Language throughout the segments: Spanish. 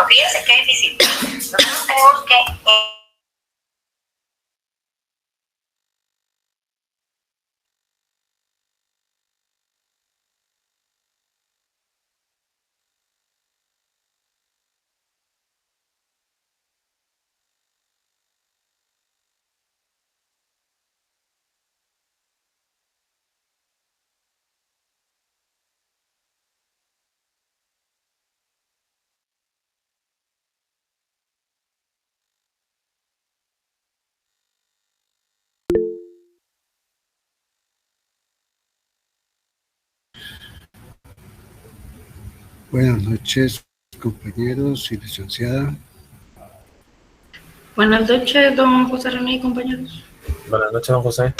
Fíjense qué difícil. Nosotros tenemos que Buenas noches, compañeros y licenciada. Buenas noches, don José René y compañeros. Buenas noches, don José.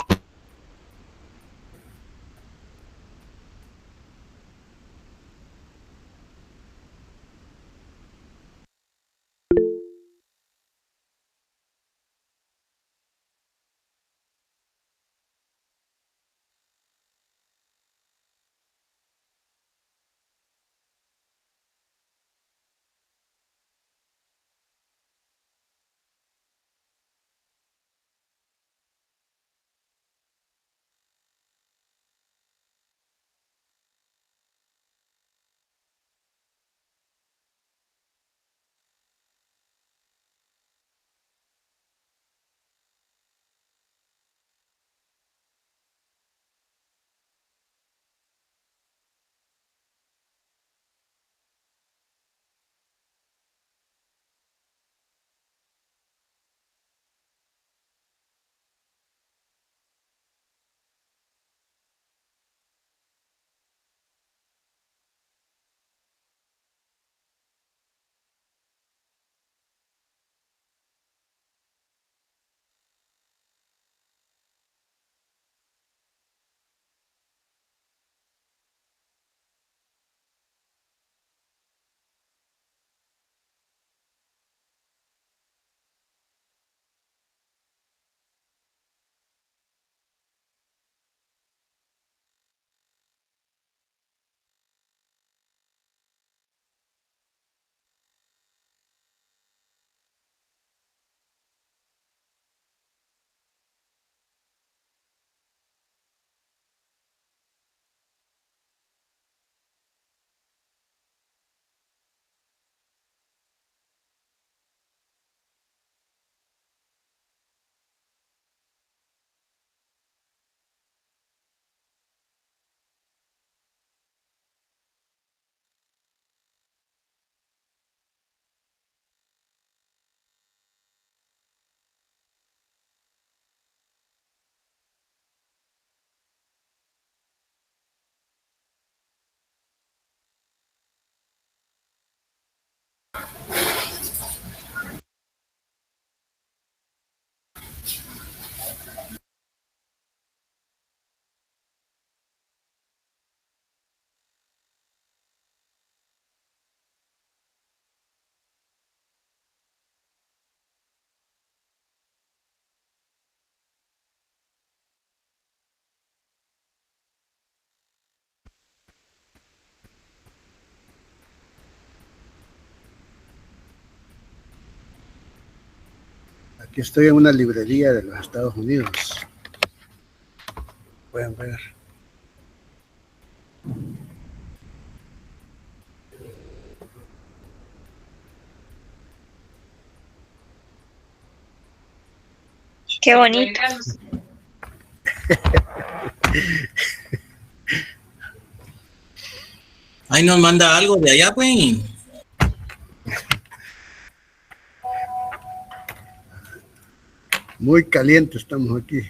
Aquí estoy en una librería de los Estados Unidos. Pueden ver. Qué bonito. Ahí nos manda algo de allá, pues. Muy caliente estamos aquí.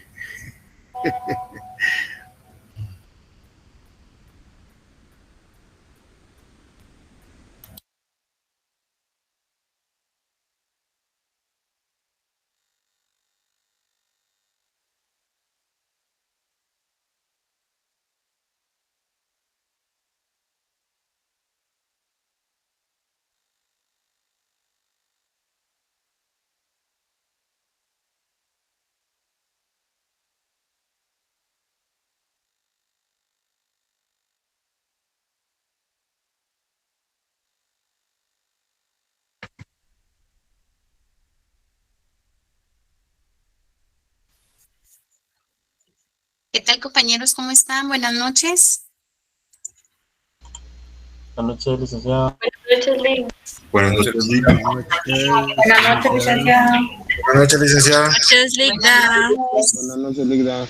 ¿Qué tal, compañeros? ¿Cómo están? Buenas noches. Buenas noches, licenciada. Buenas noches, Lidia. Buenas noches, Buenas noches, licenciada. Buenas noches, licenciada. Noches, Ligda. Buenas noches, Ligda.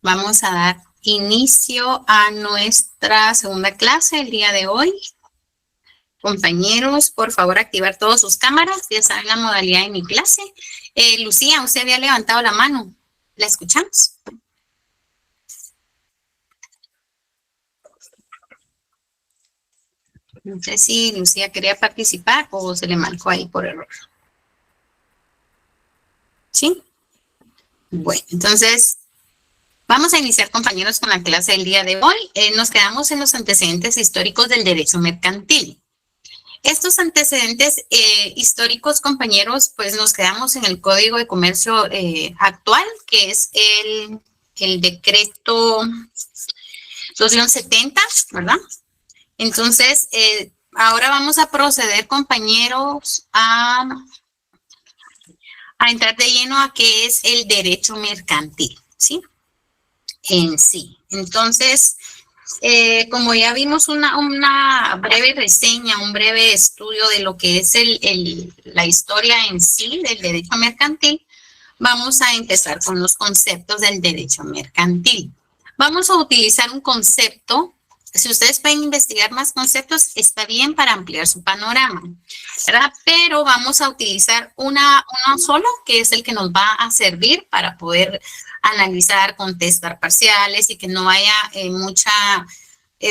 Vamos a dar inicio a nuestra segunda clase el día de hoy. Compañeros, por favor, activar todas sus cámaras. Ya saben la modalidad de mi clase. Lucía, usted había levantado la mano. ¿La escuchamos? No sé si Lucía quería participar o se le marcó ahí por error. ¿Sí? Bueno, entonces vamos a iniciar, compañeros, con la clase del día de hoy. Nos quedamos en los antecedentes históricos del derecho mercantil. Estos antecedentes históricos, compañeros, pues nos quedamos en el Código de Comercio actual, que es el decreto 2070, ¿verdad? Entonces, ahora vamos a proceder, compañeros, a entrar de lleno a qué es el derecho mercantil, ¿sí? En sí. Entonces, como ya vimos una breve reseña, un breve estudio de lo que es la historia en sí del derecho mercantil, vamos a empezar con los conceptos del derecho mercantil. Vamos a utilizar un concepto. Si ustedes pueden investigar más conceptos, está bien para ampliar su panorama, ¿verdad? Pero vamos a utilizar uno solo, que es el que nos va a servir para poder analizar, contestar parciales y que no haya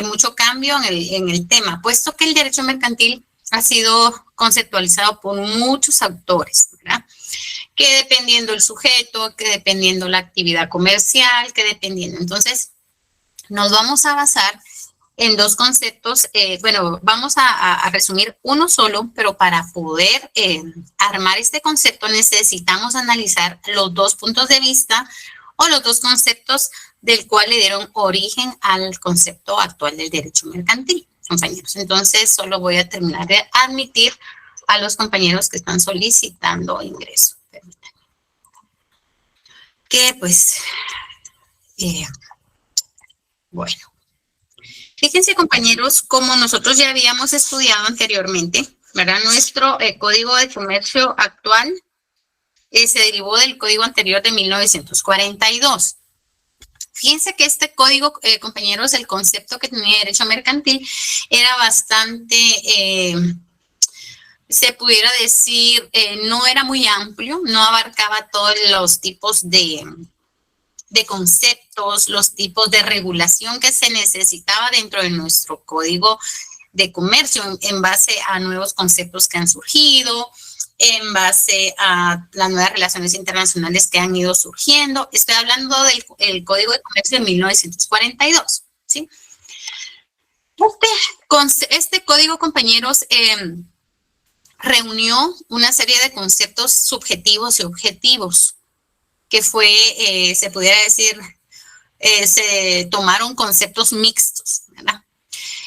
mucho cambio en el tema, puesto que el derecho mercantil ha sido conceptualizado por muchos autores, ¿verdad? Que dependiendo el sujeto, que dependiendo la actividad comercial, que dependiendo. Entonces, nos vamos a basar en dos conceptos. Vamos a resumir uno solo, pero para poder armar este concepto necesitamos analizar los dos puntos de vista o los dos conceptos del cual le dieron origen al concepto actual del derecho mercantil, compañeros. Entonces, solo voy a terminar de admitir a los compañeros que están solicitando ingreso. Permítanme. Que pues, bueno. Fíjense, compañeros, como nosotros ya habíamos estudiado anteriormente, ¿verdad? Nuestro Código de Comercio actual se derivó del código anterior de 1942. Fíjense que este código, compañeros, el concepto que tenía derecho mercantil era bastante, se pudiera decir, no era muy amplio, no abarcaba todos los tipos de conceptos, los tipos de regulación que se necesitaba dentro de nuestro Código de Comercio en base a nuevos conceptos que han surgido, en base a las nuevas relaciones internacionales que han ido surgiendo. Estoy hablando del Código de Comercio de 1942, ¿sí? Este código, compañeros, reunió una serie de conceptos subjetivos y objetivos, que fue, se pudiera decir, se tomaron conceptos mixtos, ¿verdad?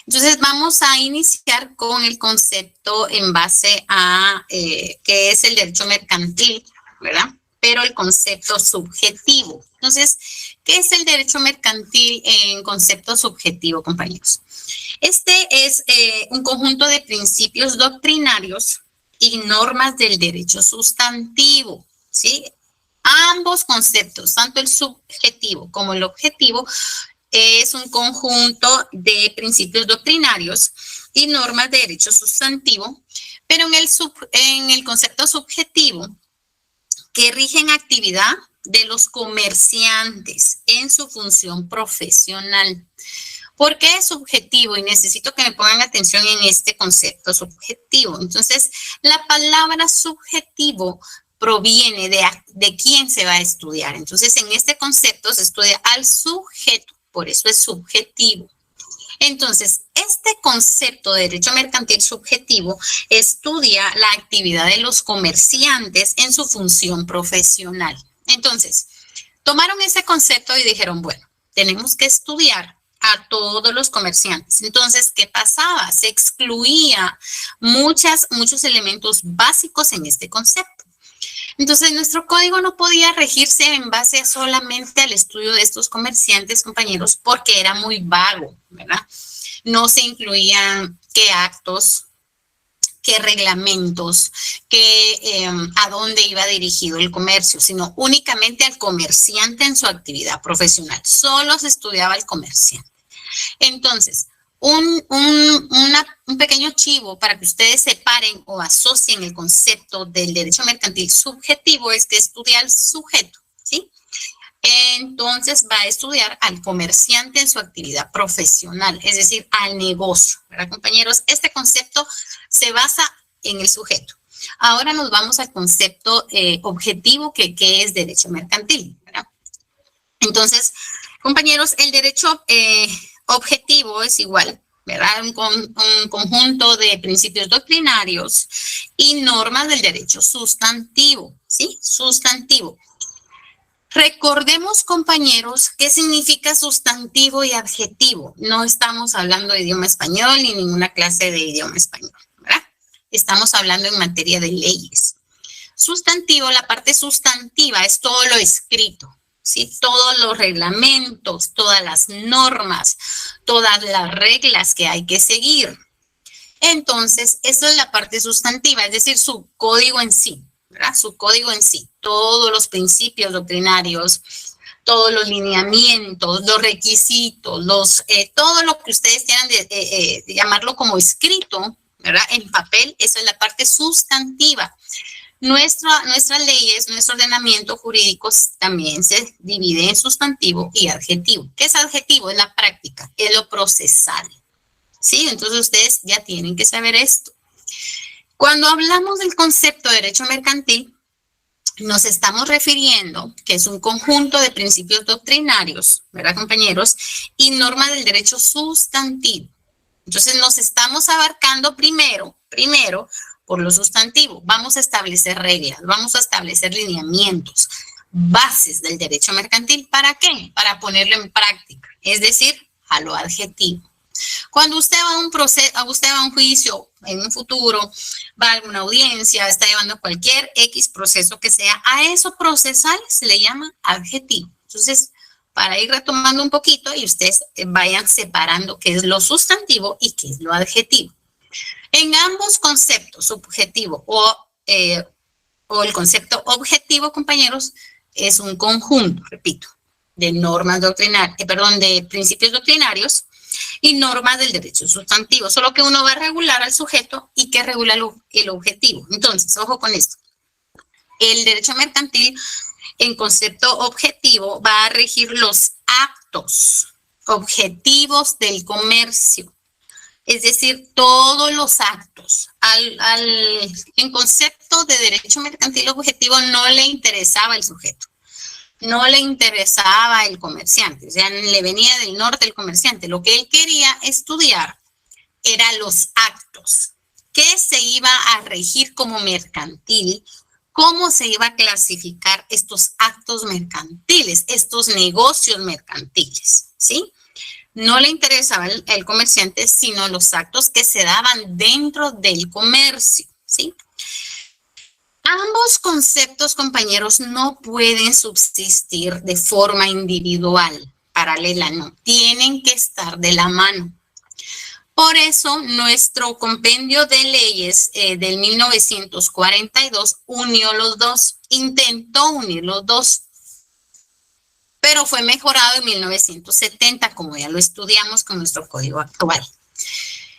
Entonces, vamos a iniciar con el concepto en base a qué es el derecho mercantil, ¿verdad? Pero el concepto subjetivo. Entonces, ¿qué es el derecho mercantil en concepto subjetivo, compañeros? Este es un conjunto de principios doctrinarios y normas del derecho sustantivo, ¿sí? Ambos conceptos, tanto el subjetivo como el objetivo, es un conjunto de principios doctrinarios y normas de derecho sustantivo, pero en el concepto subjetivo, que rigen actividad de los comerciantes en su función profesional. ¿Por qué es subjetivo? Y necesito que me pongan atención en este concepto subjetivo. Entonces, la palabra subjetivo proviene de quién se va a estudiar. Entonces, en este concepto se estudia al sujeto, por eso es subjetivo. Entonces, este concepto de derecho mercantil subjetivo estudia la actividad de los comerciantes en su función profesional. Entonces, tomaron ese concepto y dijeron, bueno, tenemos que estudiar a todos los comerciantes. Entonces, ¿qué pasaba? Se excluía muchos elementos básicos en este concepto. Entonces, nuestro código no podía regirse en base solamente al estudio de estos comerciantes, compañeros, porque era muy vago, ¿verdad? No se incluían qué actos, qué reglamentos, a dónde iba dirigido el comercio, sino únicamente al comerciante en su actividad profesional. Solo se estudiaba el comerciante. Entonces, un pequeño chivo para que ustedes separen o asocien el concepto del derecho mercantil subjetivo es que estudia al sujeto, ¿sí? Entonces va a estudiar al comerciante en su actividad profesional, es decir, al negocio, ¿verdad, compañeros? Este concepto se basa en el sujeto. Ahora nos vamos al concepto objetivo que es derecho mercantil, ¿verdad? Entonces, compañeros, el derecho objetivo es igual, ¿verdad? Un conjunto de principios doctrinarios y normas del derecho sustantivo, ¿sí? Sustantivo. Recordemos, compañeros, qué significa sustantivo y adjetivo. No estamos hablando de idioma español ni ninguna clase de idioma español, ¿verdad? Estamos hablando en materia de leyes. Sustantivo, la parte sustantiva es todo lo escrito, ¿sí? Todos los reglamentos, todas las normas, todas las reglas que hay que seguir. Entonces, eso es la parte sustantiva, es decir, su código en sí, ¿verdad? Su código en sí, todos los principios doctrinarios, todos los lineamientos, los requisitos, todo lo que ustedes quieran de llamarlo como escrito, ¿verdad? En papel, eso es la parte sustantiva. Nuestras leyes, nuestro ordenamiento jurídico también se divide en sustantivo y adjetivo. ¿Qué es adjetivo? Es la práctica, es lo procesal, ¿sí? Entonces ustedes ya tienen que saber esto. Cuando hablamos del concepto de derecho mercantil, nos estamos refiriendo que es un conjunto de principios doctrinarios, ¿verdad, compañeros? Y normas del derecho sustantivo. Entonces nos estamos abarcando primero por lo sustantivo. Vamos a establecer reglas, vamos a establecer lineamientos, bases del derecho mercantil. ¿Para qué? Para ponerlo en práctica, es decir, a lo adjetivo. Cuando usted va a un juicio en un futuro, va a alguna audiencia, está llevando cualquier X proceso que sea, a eso procesal se le llama adjetivo. Entonces, para ir retomando un poquito y ustedes vayan separando qué es lo sustantivo y qué es lo adjetivo. En ambos conceptos, subjetivo o el concepto objetivo, compañeros, es un conjunto, repito, de normas doctrinarias, de principios doctrinarios y normas del derecho sustantivo, solo que uno va a regular al sujeto y que regula el objetivo. Entonces, ojo con esto. El derecho mercantil en concepto objetivo va a regir los actos objetivos del comercio, es decir, todos los actos. En concepto de derecho mercantil objetivo no le interesaba el sujeto. No le interesaba el comerciante, o sea, le venía del norte el comerciante. Lo que él quería estudiar eran los actos, qué se iba a regir como mercantil, cómo se iba a clasificar estos actos mercantiles, estos negocios mercantiles, ¿sí? No le interesaba el comerciante, sino los actos que se daban dentro del comercio, ¿sí? Ambos conceptos, compañeros, no pueden subsistir de forma individual, paralela, no. Tienen que estar de la mano. Por eso, nuestro compendio de leyes del 1942 unió los dos, intentó unir los dos, pero fue mejorado en 1970, como ya lo estudiamos con nuestro código actual.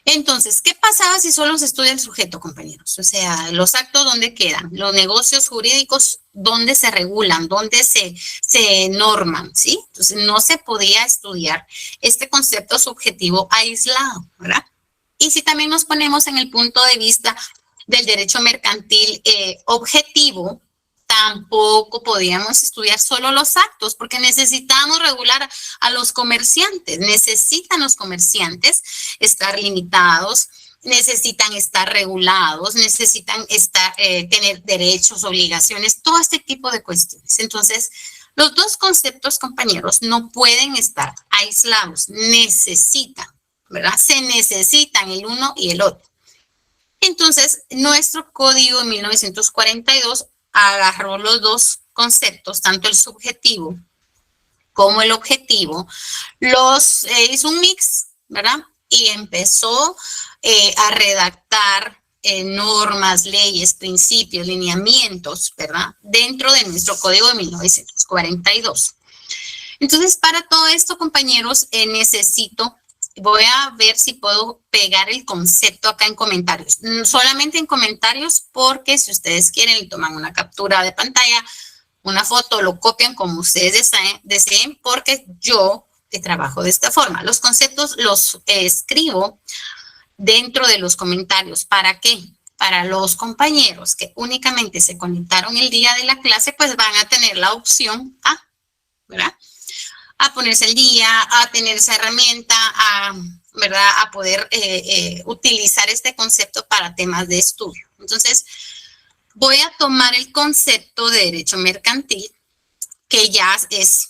Entonces, ¿qué pasaba si solo se estudia el sujeto, compañeros? O sea, los actos, ¿dónde quedan? Los negocios jurídicos, ¿dónde se regulan? ¿Dónde se norman? ¿Sí? Entonces, no se podía estudiar este concepto subjetivo aislado, ¿verdad? Y si también nos ponemos en el punto de vista del derecho mercantil objetivo, tampoco podíamos estudiar solo los actos, porque necesitamos regular a los comerciantes. Necesitan los comerciantes estar limitados, necesitan estar regulados, necesitan tener derechos, obligaciones, todo este tipo de cuestiones. Entonces, los dos conceptos, compañeros, no pueden estar aislados, necesitan, ¿verdad? Se necesitan el uno y el otro. Entonces, nuestro código en 1942 agarró los dos conceptos, tanto el subjetivo como el objetivo, hizo un mix, ¿verdad? Y empezó a redactar normas, leyes, principios, lineamientos, ¿verdad? Dentro de nuestro Código de 1942. Entonces, para todo esto, compañeros, voy a ver si puedo pegar el concepto acá en comentarios. Solamente en comentarios, porque si ustedes quieren, le toman una captura de pantalla, una foto, lo copian como ustedes deseen, porque yo trabajo de esta forma. Los conceptos los escribo dentro de los comentarios. ¿Para qué? Para los compañeros que únicamente se conectaron el día de la clase, pues van a tener la opción ¿verdad? A ponerse al día, a tener esa herramienta, ¿verdad? A poder utilizar este concepto para temas de estudio. Entonces, voy a tomar el concepto de derecho mercantil, que ya es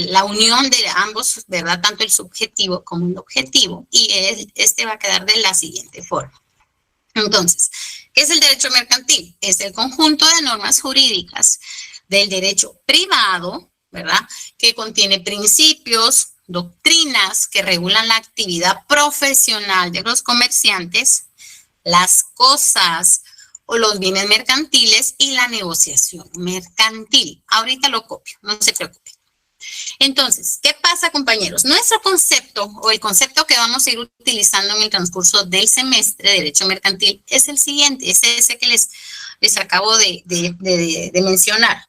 la unión de ambos, ¿verdad? Tanto el subjetivo como el objetivo, y este va a quedar de la siguiente forma. Entonces, ¿qué es el derecho mercantil? Es el conjunto de normas jurídicas del derecho privado, ¿verdad? Que contiene principios, doctrinas que regulan la actividad profesional de los comerciantes, las cosas o los bienes mercantiles y la negociación mercantil. Ahorita lo copio, no se preocupen. Entonces, ¿qué pasa, compañeros? Nuestro concepto o el concepto que vamos a ir utilizando en el transcurso del semestre de Derecho Mercantil es el siguiente, es ese que les acabo de mencionar.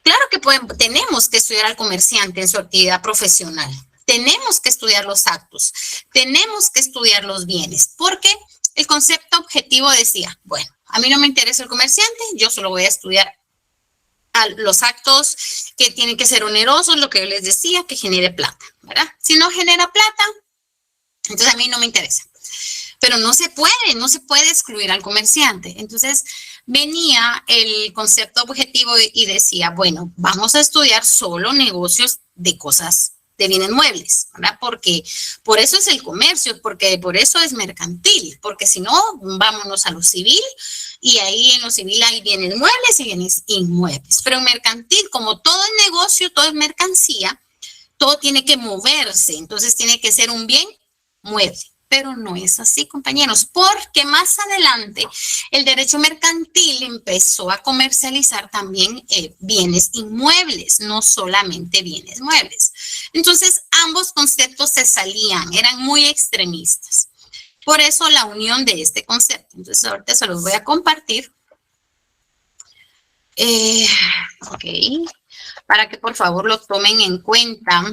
Claro que tenemos que estudiar al comerciante en su actividad profesional, tenemos que estudiar los actos, tenemos que estudiar los bienes, porque el concepto objetivo decía, bueno, a mí no me interesa el comerciante, yo solo voy a estudiar los actos que tienen que ser onerosos, lo que yo les decía, que genere plata, ¿verdad? Si no genera plata, entonces a mí no me interesa. Pero no se puede excluir al comerciante. Entonces venía el concepto objetivo y decía, bueno, vamos a estudiar solo negocios de cosas, de bienes muebles, ¿verdad? Porque por eso es el comercio, porque por eso es mercantil, porque si no, vámonos a lo civil y ahí en lo civil hay bienes muebles y bienes inmuebles. Pero en mercantil, como todo es negocio, todo es mercancía, todo tiene que moverse, entonces tiene que ser un bien mueble. Pero no es así, compañeros, porque más adelante el derecho mercantil empezó a comercializar también bienes inmuebles, no solamente bienes muebles. Entonces, ambos conceptos se salían, eran muy extremistas. Por eso la unión de este concepto. Entonces, ahorita se los voy a compartir. Ok, para que por favor lo tomen en cuenta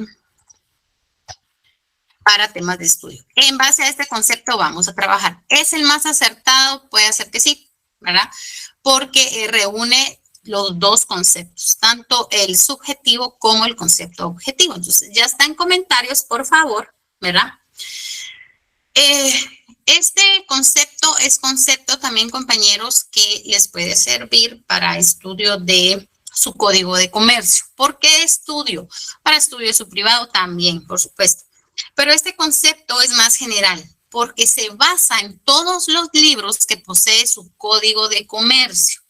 para temas de estudio. En base a este concepto vamos a trabajar. ¿Es el más acertado? Puede ser que sí, ¿verdad? Porque reúne los dos conceptos, tanto el subjetivo como el concepto objetivo. Entonces, ya está en comentarios, por favor, ¿verdad? Este concepto es concepto también, compañeros, que les puede servir para estudio de su código de comercio. ¿Por qué estudio? Para estudio de su privado también, por supuesto. Pero este concepto es más general porque se basa en todos los libros que posee su código de comercio.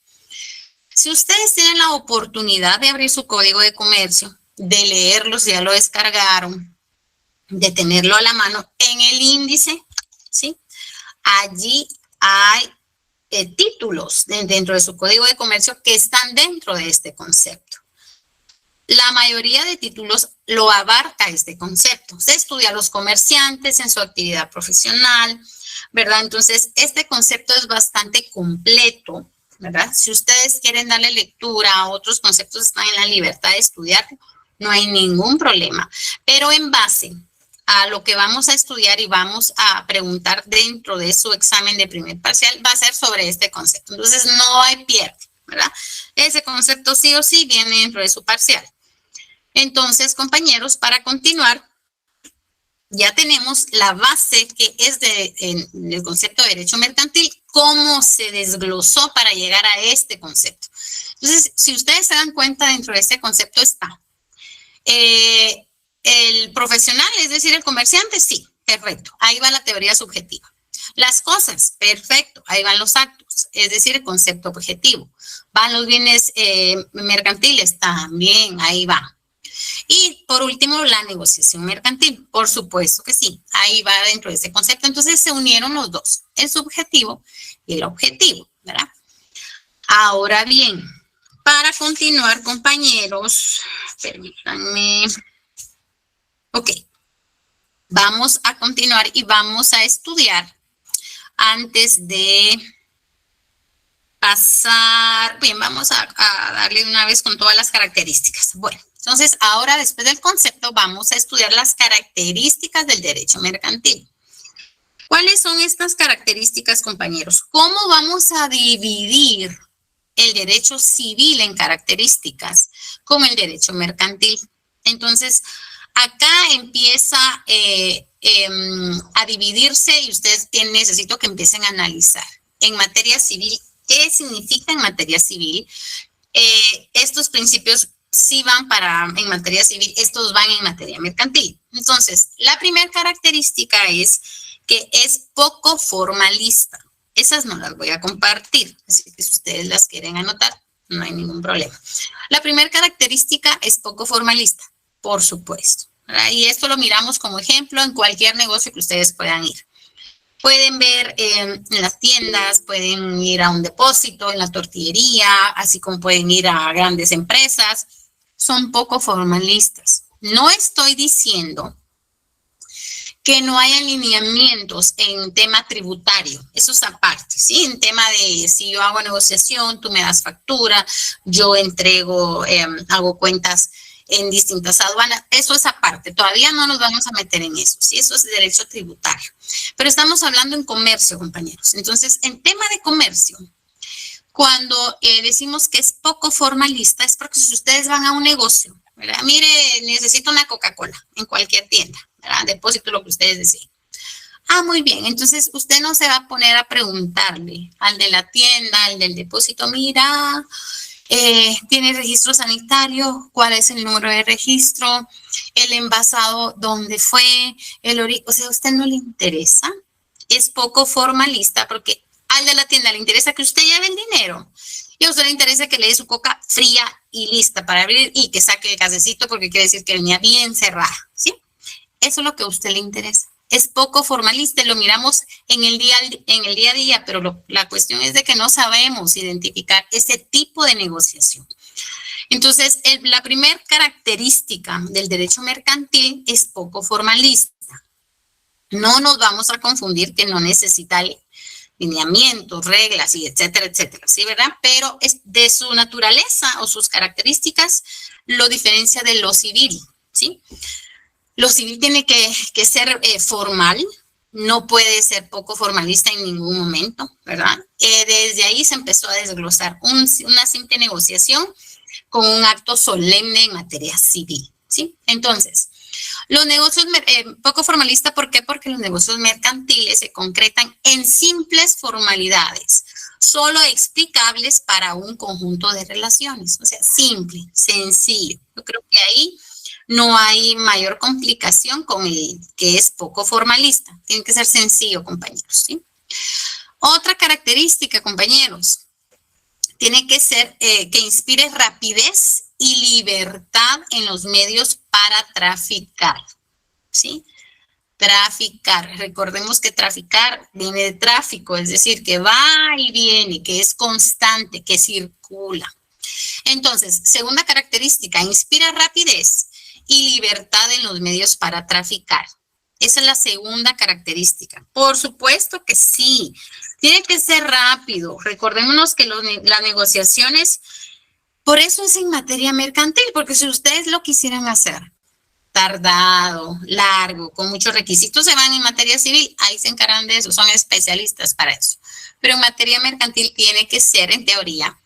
Si ustedes tienen la oportunidad de abrir su código de comercio, de leerlo, si ya lo descargaron, de tenerlo a la mano en el índice, ¿sí? Allí hay títulos dentro de su código de comercio que están dentro de este concepto. La mayoría de títulos lo abarca este concepto. Se estudia a los comerciantes en su actividad profesional, ¿verdad? Entonces, este concepto es bastante completo, ¿verdad? Si ustedes quieren darle lectura a otros conceptos, están en la libertad de estudiar, no hay ningún problema. Pero en base a lo que vamos a estudiar y vamos a preguntar dentro de su examen de primer parcial, va a ser sobre este concepto. Entonces, no hay pierde, ¿verdad? Ese concepto sí o sí viene dentro de su parcial. Entonces, compañeros, para continuar, ya tenemos la base que es del concepto de derecho mercantil, cómo se desglosó para llegar a este concepto. Entonces, si ustedes se dan cuenta, dentro de este concepto está el profesional, es decir, el comerciante, sí, perfecto. Ahí va la teoría subjetiva. Las cosas, perfecto, ahí van los actos, es decir, el concepto objetivo. Van los bienes mercantiles, también ahí va. Y por último, la negociación mercantil, por supuesto que sí, ahí va dentro de ese concepto. Entonces se unieron los dos, el subjetivo y el objetivo, ¿verdad? Ahora bien, para continuar, compañeros, permítanme. Ok, vamos a continuar y vamos a estudiar antes de pasar. Bien, vamos a darle una vez con todas las características. Bueno, entonces ahora después del concepto vamos a estudiar las características del derecho mercantil. ¿Cuáles son estas características, compañeros? ¿Cómo vamos a dividir el derecho civil en características como el derecho mercantil? Entonces, acá empieza a dividirse y ustedes necesito que empiecen a analizar. En materia civil, ¿qué significa en materia civil? Estos principios sí van en materia civil, estos van en materia mercantil. Entonces, la primera característica es que es poco formalista. Esas no las voy a compartir, así que si ustedes las quieren anotar, no hay ningún problema. La primera característica es poco formalista, por supuesto, ¿verdad? Y esto lo miramos como ejemplo en cualquier negocio que ustedes puedan ir. Pueden ver en las tiendas, pueden ir a un depósito, en la tortillería, así como pueden ir a grandes empresas. Son poco formalistas. No estoy diciendo que no hay alineamientos en tema tributario, eso es aparte, ¿sí? En tema de si yo hago negociación, tú me das factura, yo entrego, hago cuentas en distintas aduanas, eso es aparte, todavía no nos vamos a meter en eso, ¿sí? Eso es derecho tributario, pero estamos hablando en comercio, compañeros. Entonces, en tema de comercio, cuando decimos que es poco formalista, es porque si ustedes van a un negocio, ¿verdad? Mire, necesito una Coca-Cola en cualquier tienda, ¿verdad? Depósito, lo que ustedes deseen. Ah, muy bien. Entonces, usted no se va a poner a preguntarle al de la tienda, al del depósito, mira, ¿tiene registro sanitario? ¿Cuál es el número de registro? ¿El envasado dónde fue? O sea, ¿a usted no le interesa? Es poco formalista porque al de la tienda le interesa que usted lleve el dinero y a usted le interesa que le dé su coca fría y lista para abrir y que saque el gasecito porque quiere decir que venía bien cerrada, ¿sí? Eso es lo que a usted le interesa. Es poco formalista, lo miramos en el día a día, pero la cuestión es de que no sabemos identificar ese tipo de negociación. Entonces, la primera característica del derecho mercantil es poco formalista. No nos vamos a confundir que no necesita lineamientos, reglas y etcétera, etcétera, ¿sí, verdad? Pero de su naturaleza o sus características lo diferencia de lo civil, ¿sí? Lo civil tiene que ser formal, no puede ser poco formalista en ningún momento, ¿verdad? Desde ahí se empezó a desglosar una simple negociación con un acto solemne en materia civil, ¿sí? Entonces, los negocios poco formalistas, ¿por qué? Porque los negocios mercantiles se concretan en simples formalidades, solo explicables para un conjunto de relaciones, o sea, simple, sencillo. Yo creo que ahí no hay mayor complicación con el que es poco formalista. Tiene que ser sencillo, compañeros, ¿sí? Otra característica, compañeros, tiene que ser que inspire rapidez y libertad en los medios para traficar, ¿sí? Traficar. Recordemos que traficar viene de tráfico, es decir, que va y viene, que es constante, que circula. Entonces, segunda característica, inspira rapidez y libertad en los medios para traficar. Esa es la segunda característica. Por supuesto que sí, tiene que ser rápido. Recordémonos que las negociaciones, por eso es en materia mercantil, porque si ustedes lo quisieran hacer tardado, largo, con muchos requisitos, se van en materia civil, ahí se encargan de eso, son especialistas para eso. Pero en materia mercantil tiene que ser, en teoría,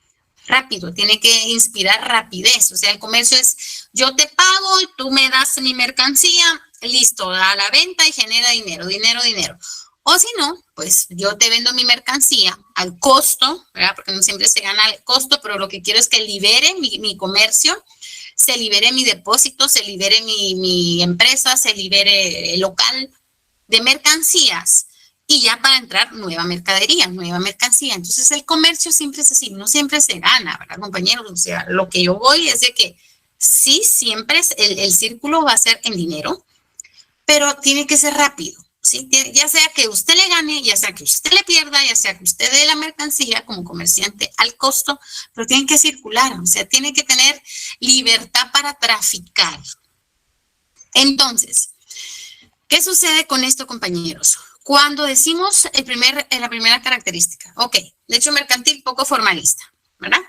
rápido, tiene que inspirar rapidez. O sea, el comercio es, yo te pago y tú me das mi mercancía, listo, a la venta y genera dinero, dinero, dinero. O si no, pues yo te vendo mi mercancía al costo, ¿verdad? Porque no siempre se gana al costo, pero lo que quiero es que libere mi comercio, se libere mi depósito, se libere mi empresa, se libere el local de mercancías y ya para entrar nueva mercadería, nueva mercancía. Entonces el comercio siempre es así, no siempre se gana, ¿verdad, compañeros? O sea, lo que yo voy es de que sí, siempre es el círculo va a ser en dinero, pero tiene que ser rápido, ¿sí? Ya sea que usted le gane, ya sea que usted le pierda, ya sea que usted dé la mercancía como comerciante al costo, pero tiene que circular, o sea, tiene que tener libertad para traficar. Entonces, ¿qué sucede con esto, compañeros? Cuando decimos la primera característica, ok, derecho mercantil poco formalista, ¿verdad?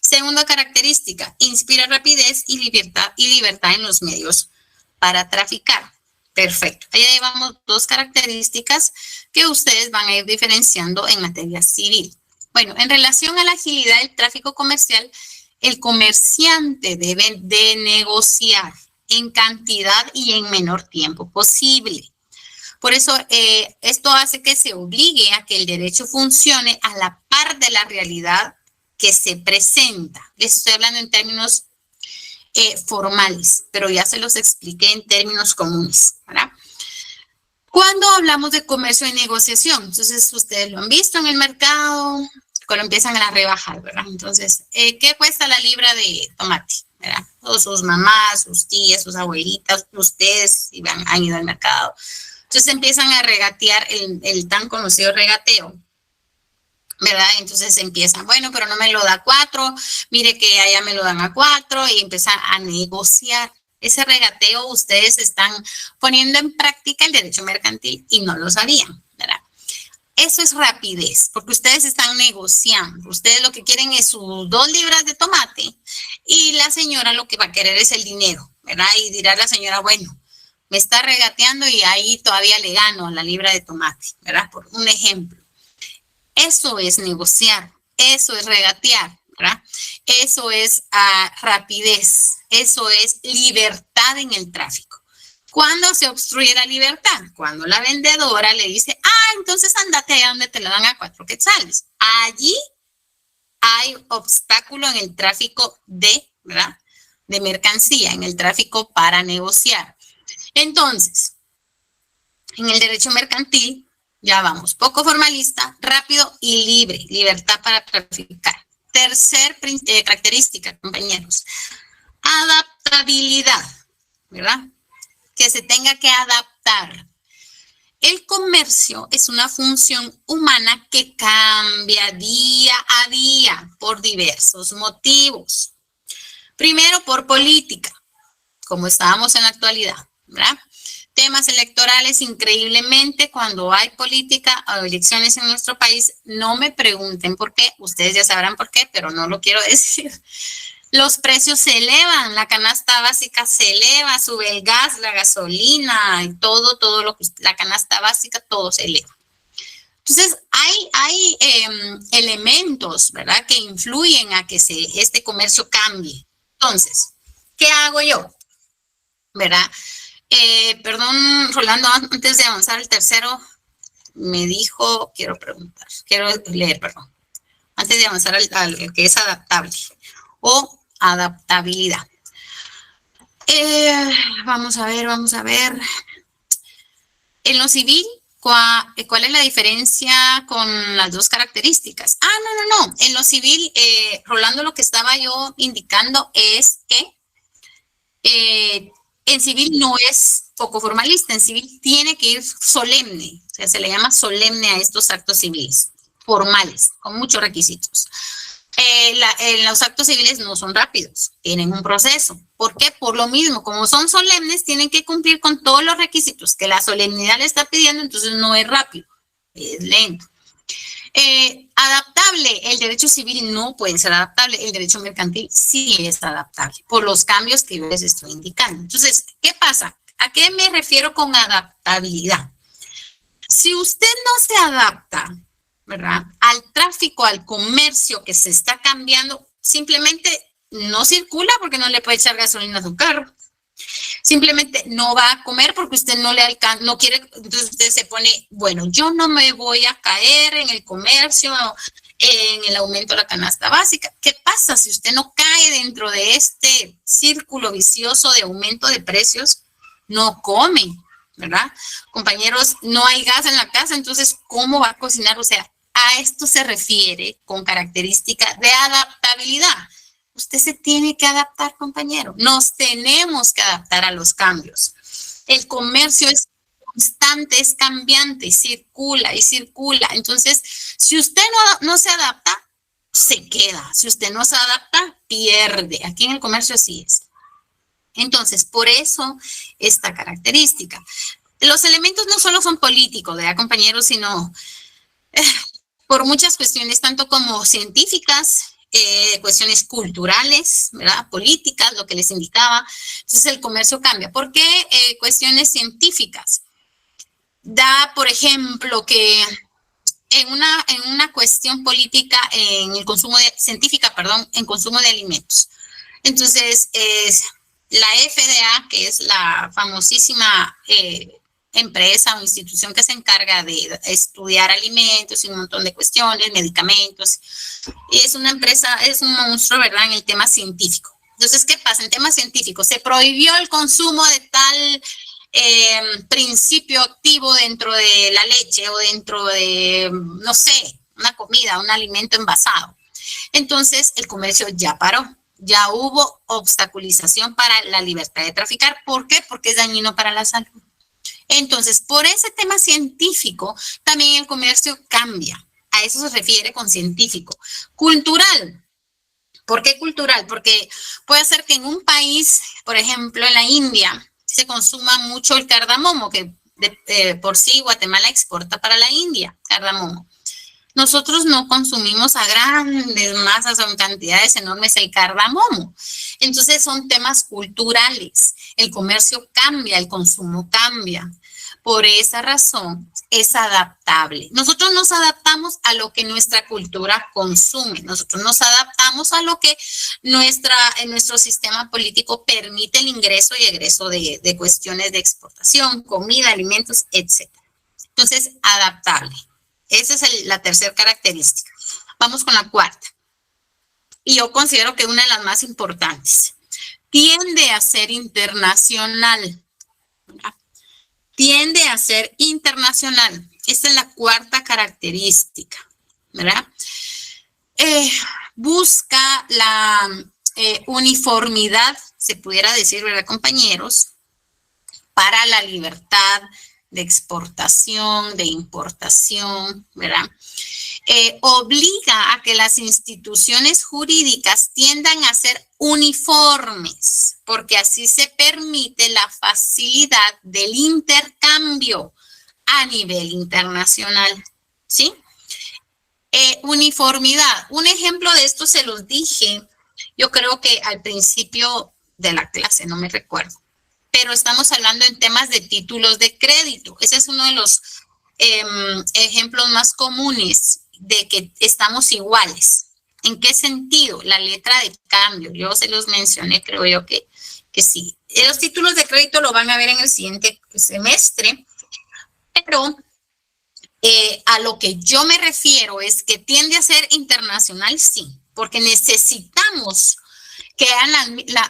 Segunda característica, inspira rapidez y libertad en los medios para traficar. Perfecto. Ahí llevamos 2 características que ustedes van a ir diferenciando en materia civil. Bueno, en relación a la agilidad del tráfico comercial, el comerciante debe de negociar en cantidad y en menor tiempo posible. Por eso, esto hace que se obligue a que el derecho funcione a la par de la realidad que se presenta. Les estoy hablando en términos formales, pero ya se los expliqué en términos comunes, ¿verdad? Cuando hablamos de comercio y negociación, entonces ustedes lo han visto en el mercado, cuando empiezan a rebajar, ¿verdad? Entonces, ¿qué cuesta la libra de tomate? ¿Verdad? O sus mamás, sus tías, sus abuelitas, ustedes si han ido al mercado. Entonces empiezan a regatear el tan conocido regateo, ¿verdad? Entonces empiezan, bueno, pero no me lo da 4, mire que allá me lo dan a 4 y empiezan a negociar. Ese regateo ustedes están poniendo en práctica el derecho mercantil y no lo sabían, ¿verdad? Eso es rapidez, porque ustedes están negociando. Ustedes lo que quieren es sus 2 libras de tomate y la señora lo que va a querer es el dinero, ¿verdad? Y dirá la señora, bueno, me está regateando y ahí todavía le gano a la libra de tomate, ¿verdad? Por un ejemplo. Eso es negociar, eso es regatear, ¿verdad? Eso es rapidez, eso es libertad en el tráfico. ¿Cuándo se obstruye la libertad? Cuando la vendedora le dice, entonces andate allá donde te la dan a 4 quetzales. Allí hay obstáculo en el tráfico ¿verdad? De mercancía, en el tráfico para negociar. Entonces, en el derecho mercantil, ya vamos, poco formalista, rápido y libre, libertad para traficar. Tercer característica, compañeros, adaptabilidad, ¿verdad? Que se tenga que adaptar. El comercio es una función humana que cambia día a día por diversos motivos. Primero, por política, como estábamos en la actualidad, ¿verdad? Temas electorales, increíblemente, cuando hay política o elecciones en nuestro país, no me pregunten por qué, ustedes ya sabrán por qué, pero no lo quiero decir. Los precios se elevan, la canasta básica se eleva, sube el gas, la gasolina, y todo lo que la canasta básica, todo se eleva. Entonces, hay elementos, ¿verdad?, que influyen a que este comercio cambie. Entonces, ¿qué hago yo? ¿Verdad? Perdón, Rolando, antes de avanzar al tercero, me dijo, quiero leer, antes de avanzar al que es adaptable o adaptabilidad. Vamos a ver. En lo civil, ¿cuál es la diferencia con las 2 características? No. En lo civil, Rolando, lo que estaba yo indicando es que en civil no es poco formalista, en civil tiene que ir solemne, o sea, se le llama solemne a estos actos civiles, formales, con muchos requisitos. Los actos civiles no son rápidos, tienen un proceso. ¿Por qué? Por lo mismo, como son solemnes, tienen que cumplir con todos los requisitos que la solemnidad le está pidiendo, entonces no es rápido, es lento. Adaptable, el derecho civil no puede ser adaptable, el derecho mercantil sí es adaptable, por los cambios que yo les estoy indicando. Entonces, ¿qué pasa? ¿A qué me refiero con adaptabilidad? Si usted no se adapta, ¿verdad?, al tráfico, al comercio que se está cambiando, simplemente no circula porque no le puede echar gasolina a su carro. Simplemente no va a comer porque usted no le alcanza, no quiere, entonces usted se pone, bueno, yo no me voy a caer en el comercio, en el aumento de la canasta básica. ¿Qué pasa si usted no cae dentro de este círculo vicioso de aumento de precios? No come, ¿verdad? Compañeros, no hay gas en la casa, entonces, ¿cómo va a cocinar? O sea, a esto se refiere con característica de adaptabilidad. Usted se tiene que adaptar, compañero. Nos tenemos que adaptar a los cambios. El comercio es constante, es cambiante, circula y circula. Entonces, si usted no se adapta, se queda. Si usted no se adapta, pierde. Aquí en el comercio así es. Entonces, por eso esta característica. Los elementos no solo son políticos, ¿verdad, compañeros? Sino por muchas cuestiones, tanto como científicas, cuestiones culturales, ¿verdad? Políticas, lo que les indicaba. Entonces, el comercio cambia. ¿Por qué cuestiones científicas? Da, por ejemplo, que en una cuestión política, en el consumo en consumo de alimentos. Entonces, la FDA, que es la famosísima empresa o institución que se encarga de estudiar alimentos y un montón de cuestiones, medicamentos, es una empresa, es un monstruo, ¿verdad?, en el tema científico. Entonces, ¿qué pasa? En tema científico, se prohibió el consumo de tal principio activo dentro de la leche o dentro de, no sé, una comida, un alimento envasado. Entonces, el comercio ya paró. Ya hubo obstaculización para la libertad de traficar. ¿Por qué? Porque es dañino para la salud. Entonces, por ese tema científico, también el comercio cambia. A eso se refiere con científico. Cultural. ¿Por qué cultural? Porque puede ser que en un país, por ejemplo, en la India, se consuma mucho el cardamomo, que por sí Guatemala exporta para la India, cardamomo. Nosotros no consumimos a grandes masas o en cantidades enormes el cardamomo. Entonces son temas culturales. El comercio cambia, el consumo cambia. Por esa razón es adaptable. Nosotros nos adaptamos a lo que nuestra cultura consume. Nosotros nos adaptamos a lo que nuestro sistema político permite el ingreso y egreso de cuestiones de exportación, comida, alimentos, etc. Entonces, adaptable. Esa es la tercera característica. Vamos con la cuarta. Y yo considero que una de las más importantes. Tiende a ser internacional. Tiende a ser internacional. Esta es la cuarta característica, ¿verdad? Busca la uniformidad, se pudiera decir, ¿verdad, compañeros? Para la libertad de exportación, de importación, ¿verdad? Obliga a que las instituciones jurídicas tiendan a ser uniformes, porque así se permite la facilidad del intercambio a nivel internacional, ¿sí? Uniformidad. Un ejemplo de esto se los dije, yo creo que al principio de la clase, no me recuerdo. Pero estamos hablando en temas de títulos de crédito. Ese es uno de los ejemplos más comunes de que estamos iguales. ¿En qué sentido? La letra de cambio. Yo se los mencioné, creo yo que sí. Los títulos de crédito lo van a ver en el siguiente semestre, pero a lo que yo me refiero es que tiende a ser internacional, sí, porque necesitamos que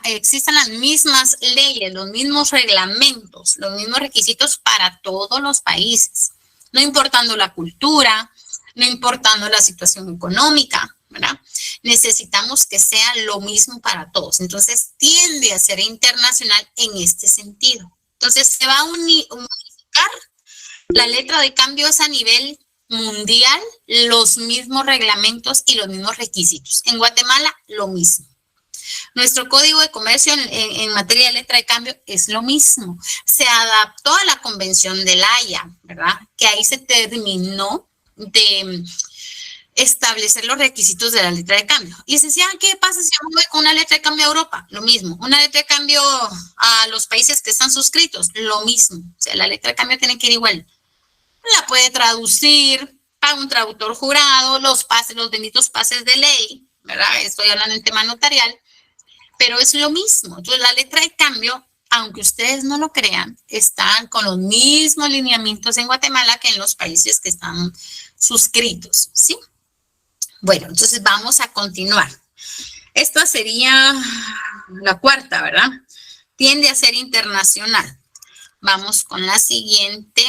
existan las mismas leyes, los mismos reglamentos, los mismos requisitos para todos los países, no importando la cultura, no importando la situación económica, ¿verdad? Necesitamos que sea lo mismo para todos. Entonces, tiende a ser internacional en este sentido. Entonces, se va a unificar la letra de cambio es a nivel mundial, los mismos reglamentos y los mismos requisitos. En Guatemala, lo mismo. Nuestro código de comercio en materia de letra de cambio es lo mismo. Se adaptó a la Convención de La Haya, ¿verdad? Que ahí se terminó de establecer los requisitos de la letra de cambio. Y se decía, ¿qué pasa si yo voy con una letra de cambio a Europa? Lo mismo. Una letra de cambio a los países que están suscritos, lo mismo. O sea, la letra de cambio tiene que ir igual. La puede traducir a un traductor jurado, los benditos pases de ley, ¿verdad? Estoy hablando en tema notarial, pero es lo mismo. Entonces, la letra de cambio, aunque ustedes no lo crean, están con los mismos lineamientos en Guatemala que en los países que están suscritos, ¿sí? Bueno, entonces vamos a continuar. Esta sería la cuarta, ¿verdad? Tiende a ser internacional. Vamos con la siguiente.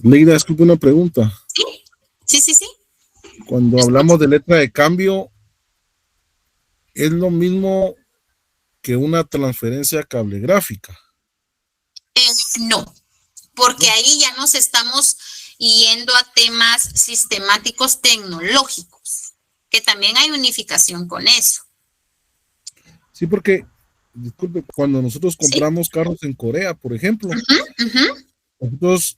Leida, disculpe una pregunta. Sí. Cuando hablamos de letra de cambio, ¿es lo mismo que una transferencia cablegráfica? No, porque ahí ya nos estamos yendo a temas sistemáticos tecnológicos, que también hay unificación con eso. Sí, porque, disculpe, cuando nosotros compramos carros en Corea, por ejemplo, nosotros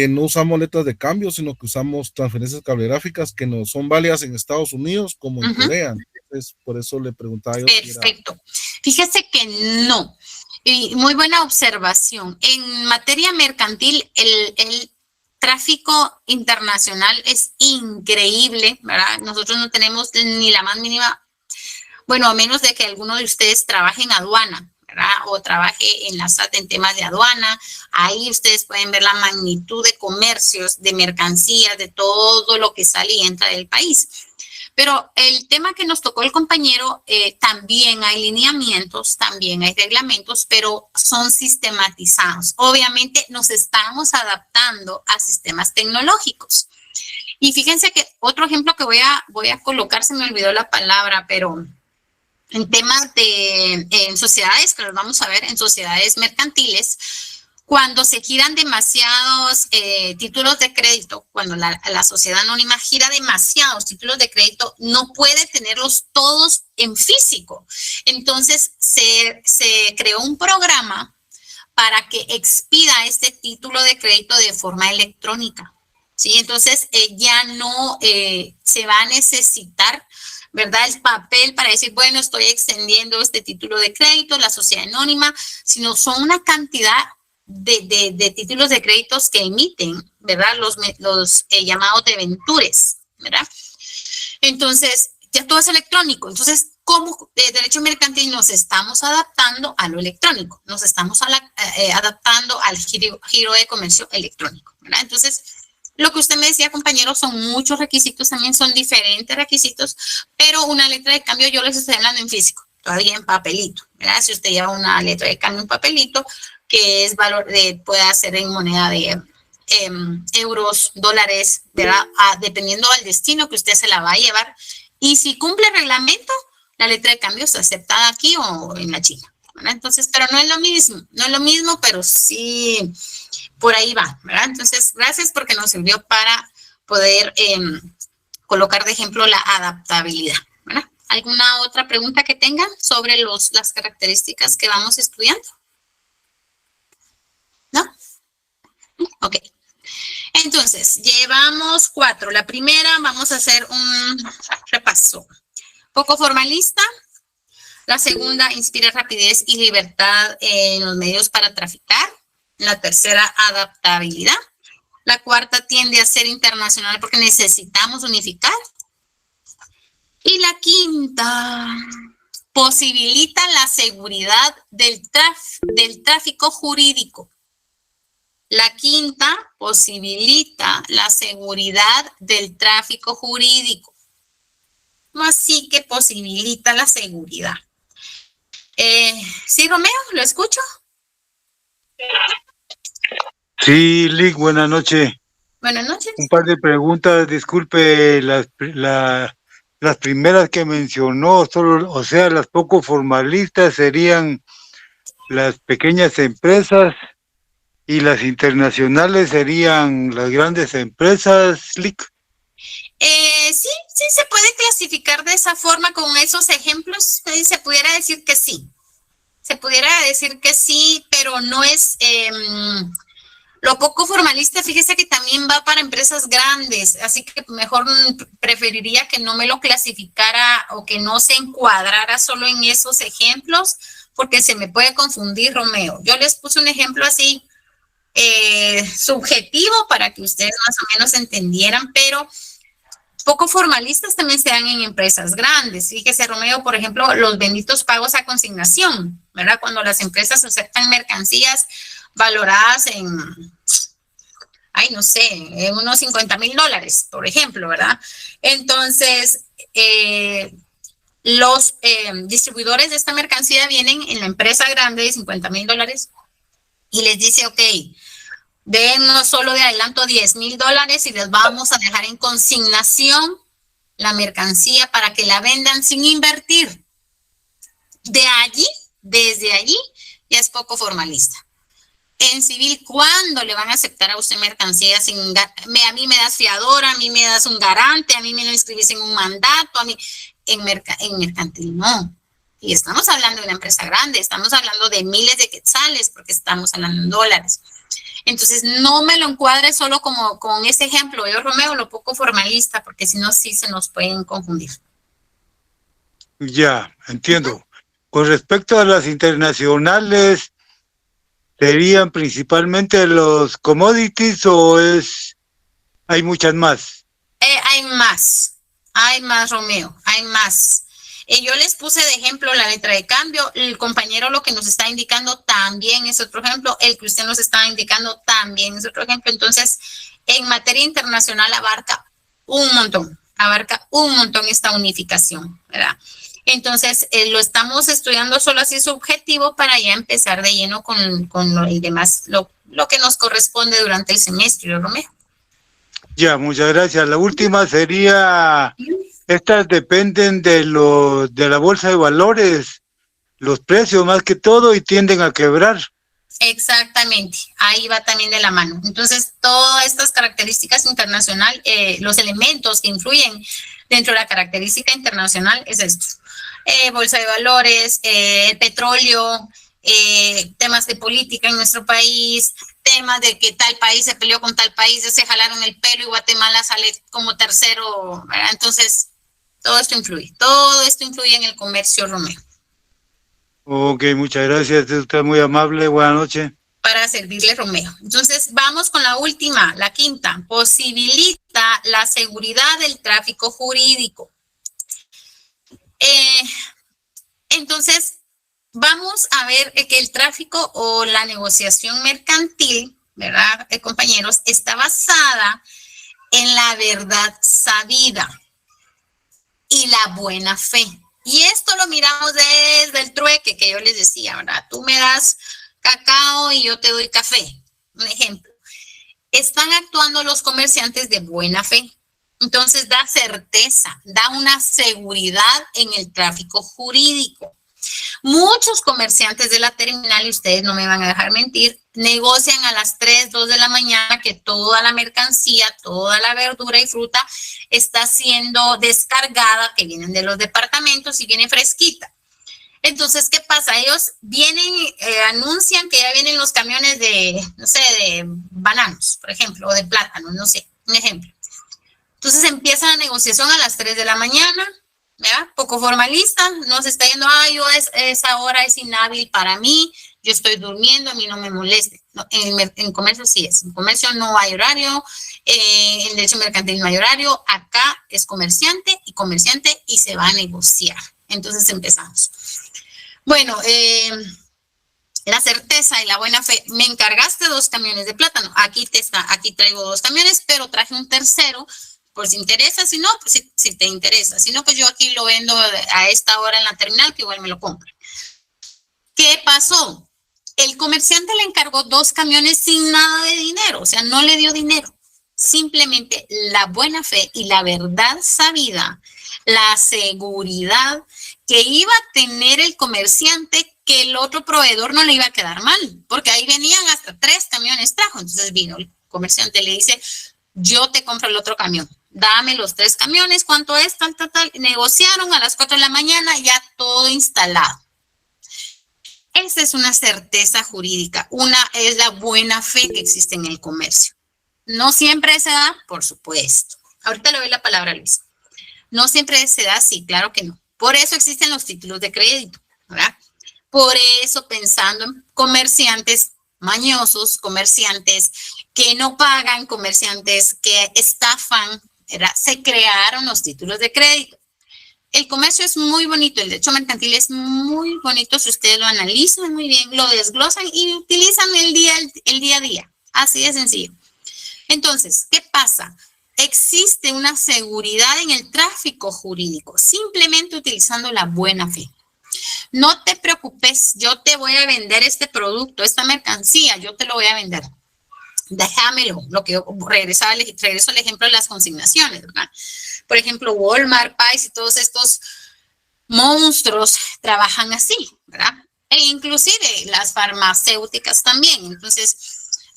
no usamos letras de cambio, sino que usamos transferencias cablegráficas que no son válidas en Estados Unidos como en Corea. Entonces, por eso le preguntaba yo. Perfecto. Fíjese que no. Y muy buena observación. En materia mercantil, el tráfico internacional es increíble, ¿verdad? Nosotros no tenemos ni la más mínima, bueno, a menos de que alguno de ustedes trabaje en aduana, ¿verdad? O trabaje en la SAT en temas de aduana. Ahí ustedes pueden ver la magnitud de comercios, de mercancías, de todo lo que sale y entra del país. Pero el tema que nos tocó el compañero, también hay lineamientos, también hay reglamentos, pero son sistematizados. Obviamente nos estamos adaptando a sistemas tecnológicos. Y fíjense que otro ejemplo que voy a colocar, se me olvidó la palabra, pero en temas en sociedades, que los vamos a ver, en sociedades mercantiles, cuando se giran demasiados títulos de crédito, cuando la sociedad anónima gira demasiados títulos de crédito, no puede tenerlos todos en físico. Entonces, se creó un programa para que expida este título de crédito de forma electrónica, ¿sí? Entonces, ya no se va a necesitar, ¿verdad?, el papel para decir, bueno, estoy extendiendo este título de crédito, la sociedad anónima, sino son una cantidad de títulos de créditos que emiten, ¿verdad? Los llamados debentures, ¿verdad? Entonces, ya todo es electrónico. Entonces, como derecho mercantil nos estamos adaptando a lo electrónico, nos estamos adaptando al giro de comercio electrónico, ¿verdad? Entonces, lo que usted me decía, compañero, son muchos requisitos, también son diferentes requisitos, pero una letra de cambio yo les estoy hablando en físico, todavía en papelito, ¿verdad? Si usted lleva una letra de cambio en papelito, que es valor puede ser en moneda de euros, dólares, ¿verdad? Dependiendo del destino que usted se la va a llevar. Y si cumple el reglamento, la letra de cambio está aceptada aquí o en la China, ¿verdad? Entonces, pero no es lo mismo, pero sí por ahí va, ¿verdad? Entonces, gracias porque nos sirvió para poder colocar de ejemplo la adaptabilidad, ¿verdad? ¿Alguna otra pregunta que tengan sobre las características que vamos estudiando? ¿No? Ok. Entonces, llevamos 4. La primera, vamos a hacer un repaso. Poco formalista. La segunda, inspira rapidez y libertad en los medios para traficar. La tercera, adaptabilidad. La cuarta, tiende a ser internacional porque necesitamos unificar. Y la quinta, posibilita la seguridad del tráfico jurídico. La quinta, posibilita la seguridad del tráfico jurídico. Así que posibilita la seguridad. ¿Sí, Romeo? ¿Lo escucho? Sí, Lick, buenas noches. Buenas noches. Un par de preguntas, disculpe, las primeras que mencionó, o sea, las poco formalistas serían las pequeñas empresas y las internacionales serían las grandes empresas, Lick. Sí se puede clasificar de esa forma con esos ejemplos. Se pudiera decir que sí. Se pudiera decir que sí, pero no es lo poco formalista. Fíjese que también va para empresas grandes, así que mejor preferiría que no me lo clasificara o que no se encuadrara solo en esos ejemplos, porque se me puede confundir, Romeo. Yo les puse un ejemplo así subjetivo para que ustedes más o menos entendieran, pero poco formalistas también se dan en empresas grandes. Fíjese, Romeo, por ejemplo, los benditos pagos a consignación, ¿verdad? Cuando las empresas aceptan mercancías valoradas en, no sé, en unos $50,000, por ejemplo, ¿verdad? Entonces, los distribuidores de esta mercancía vienen en la empresa grande de $50,000 y les dice, ok, dennos solo de adelanto $10,000 y les vamos a dejar en consignación la mercancía para que la vendan sin invertir. Desde allí, ya es poco formalista. En civil, ¿cuándo le van a aceptar a usted mercancía a mí me das fiador, a mí me das un garante, a mí me lo inscribís en un mandato, a mí en mercantil no? Y estamos hablando de una empresa grande, estamos hablando de miles de quetzales, porque estamos hablando en dólares. Entonces, no me lo encuadre solo como con ese ejemplo, yo, Romeo, lo poco formalista, porque si no, sí se nos pueden confundir. Ya, entiendo. Con respecto a las internacionales, ¿serían principalmente los commodities o hay muchas más? Hay más, Romeo, hay más. Yo les puse de ejemplo la letra de cambio, el compañero lo que nos está indicando también es otro ejemplo, el que usted nos está indicando también es otro ejemplo. Entonces, en materia internacional abarca un montón esta unificación, ¿verdad? Entonces, lo estamos estudiando solo así subjetivo para ya empezar de lleno con el demás, lo que nos corresponde durante el semestre, Romeo. Ya, muchas gracias. La última sería, estas dependen de la bolsa de valores, los precios más que todo, y tienden a quebrar. Exactamente, ahí va también de la mano. Entonces, todas estas características internacionales, los elementos que influyen dentro de la característica internacional es esto. Bolsa de valores, petróleo, temas de política en nuestro país, temas de que tal país se peleó con tal país, ya se jalaron el pelo y Guatemala sale como tercero, ¿verdad? Entonces, todo esto influye en el comercio, Romeo. Ok, muchas gracias, usted es muy amable, buenas noches. Para servirle, Romeo. Entonces, vamos con la última, la quinta. Posibilita la seguridad del tráfico jurídico. Entonces, vamos a ver que el tráfico o la negociación mercantil, ¿verdad, compañeros? Está basada en la verdad sabida y la buena fe. Y esto lo miramos desde el trueque que yo les decía, ¿verdad? Tú me das cacao y yo te doy café. Un ejemplo. Están actuando los comerciantes de buena fe. Entonces da certeza, da una seguridad en el tráfico jurídico. Muchos comerciantes de la terminal, y ustedes no me van a dejar mentir, negocian a las 3, 2 de la mañana que toda la mercancía, toda la verdura y fruta está siendo descargada, que vienen de los departamentos y viene fresquita. Entonces, ¿qué pasa? Ellos vienen, anuncian que ya vienen los camiones de, no sé, de bananos, por ejemplo, o de plátanos, no sé, un ejemplo. Entonces empieza la negociación a las 3 de la mañana, ¿verdad? Poco formalista, no se está yendo, esa hora es inhábil para mí, yo estoy durmiendo, a mí no me moleste. No, en comercio sí es, en comercio no hay horario, en derecho mercantil no hay horario, acá es comerciante y se va a negociar. Entonces empezamos. Bueno, la certeza y la buena fe, me encargaste 2 camiones de plátano, aquí traigo 2 camiones, pero traje un tercero, por si interesa, si no, pues si te interesa, si no, pues yo aquí lo vendo a esta hora en la terminal, que igual me lo compran. ¿Qué pasó? El comerciante le encargó 2 camiones sin nada de dinero, o sea, no le dio dinero. Simplemente la buena fe y la verdad sabida, la seguridad que iba a tener el comerciante, que el otro proveedor no le iba a quedar mal, porque ahí venían hasta 3 camiones trajo. Entonces vino el comerciante, le dice, yo te compro el otro camión, dame los 3 camiones, ¿cuánto es? Tal. Negociaron a las 4 de la mañana, ya todo instalado. Esa es una certeza jurídica, es la buena fe que existe en el comercio. No siempre se da, por supuesto. Ahorita le doy la palabra a Luis. No siempre se da, sí, claro que no. Por eso existen los títulos de crédito, ¿verdad? Por eso, pensando en comerciantes mañosos, comerciantes que no pagan, comerciantes que estafan, ¿verdad? Se crearon los títulos de crédito. El comercio es muy bonito, el derecho mercantil es muy bonito si ustedes lo analizan muy bien, lo desglosan y utilizan el día a día. Así de sencillo. Entonces, ¿qué pasa? Existe una seguridad en el tráfico jurídico, simplemente utilizando la buena fe. No te preocupes, yo te voy a vender este producto, esta mercancía, yo te lo voy a vender. Déjamelo, regreso al ejemplo de las consignaciones, ¿verdad? Por ejemplo, Walmart, Pais y todos estos monstruos trabajan así, ¿verdad? E inclusive las farmacéuticas también. Entonces,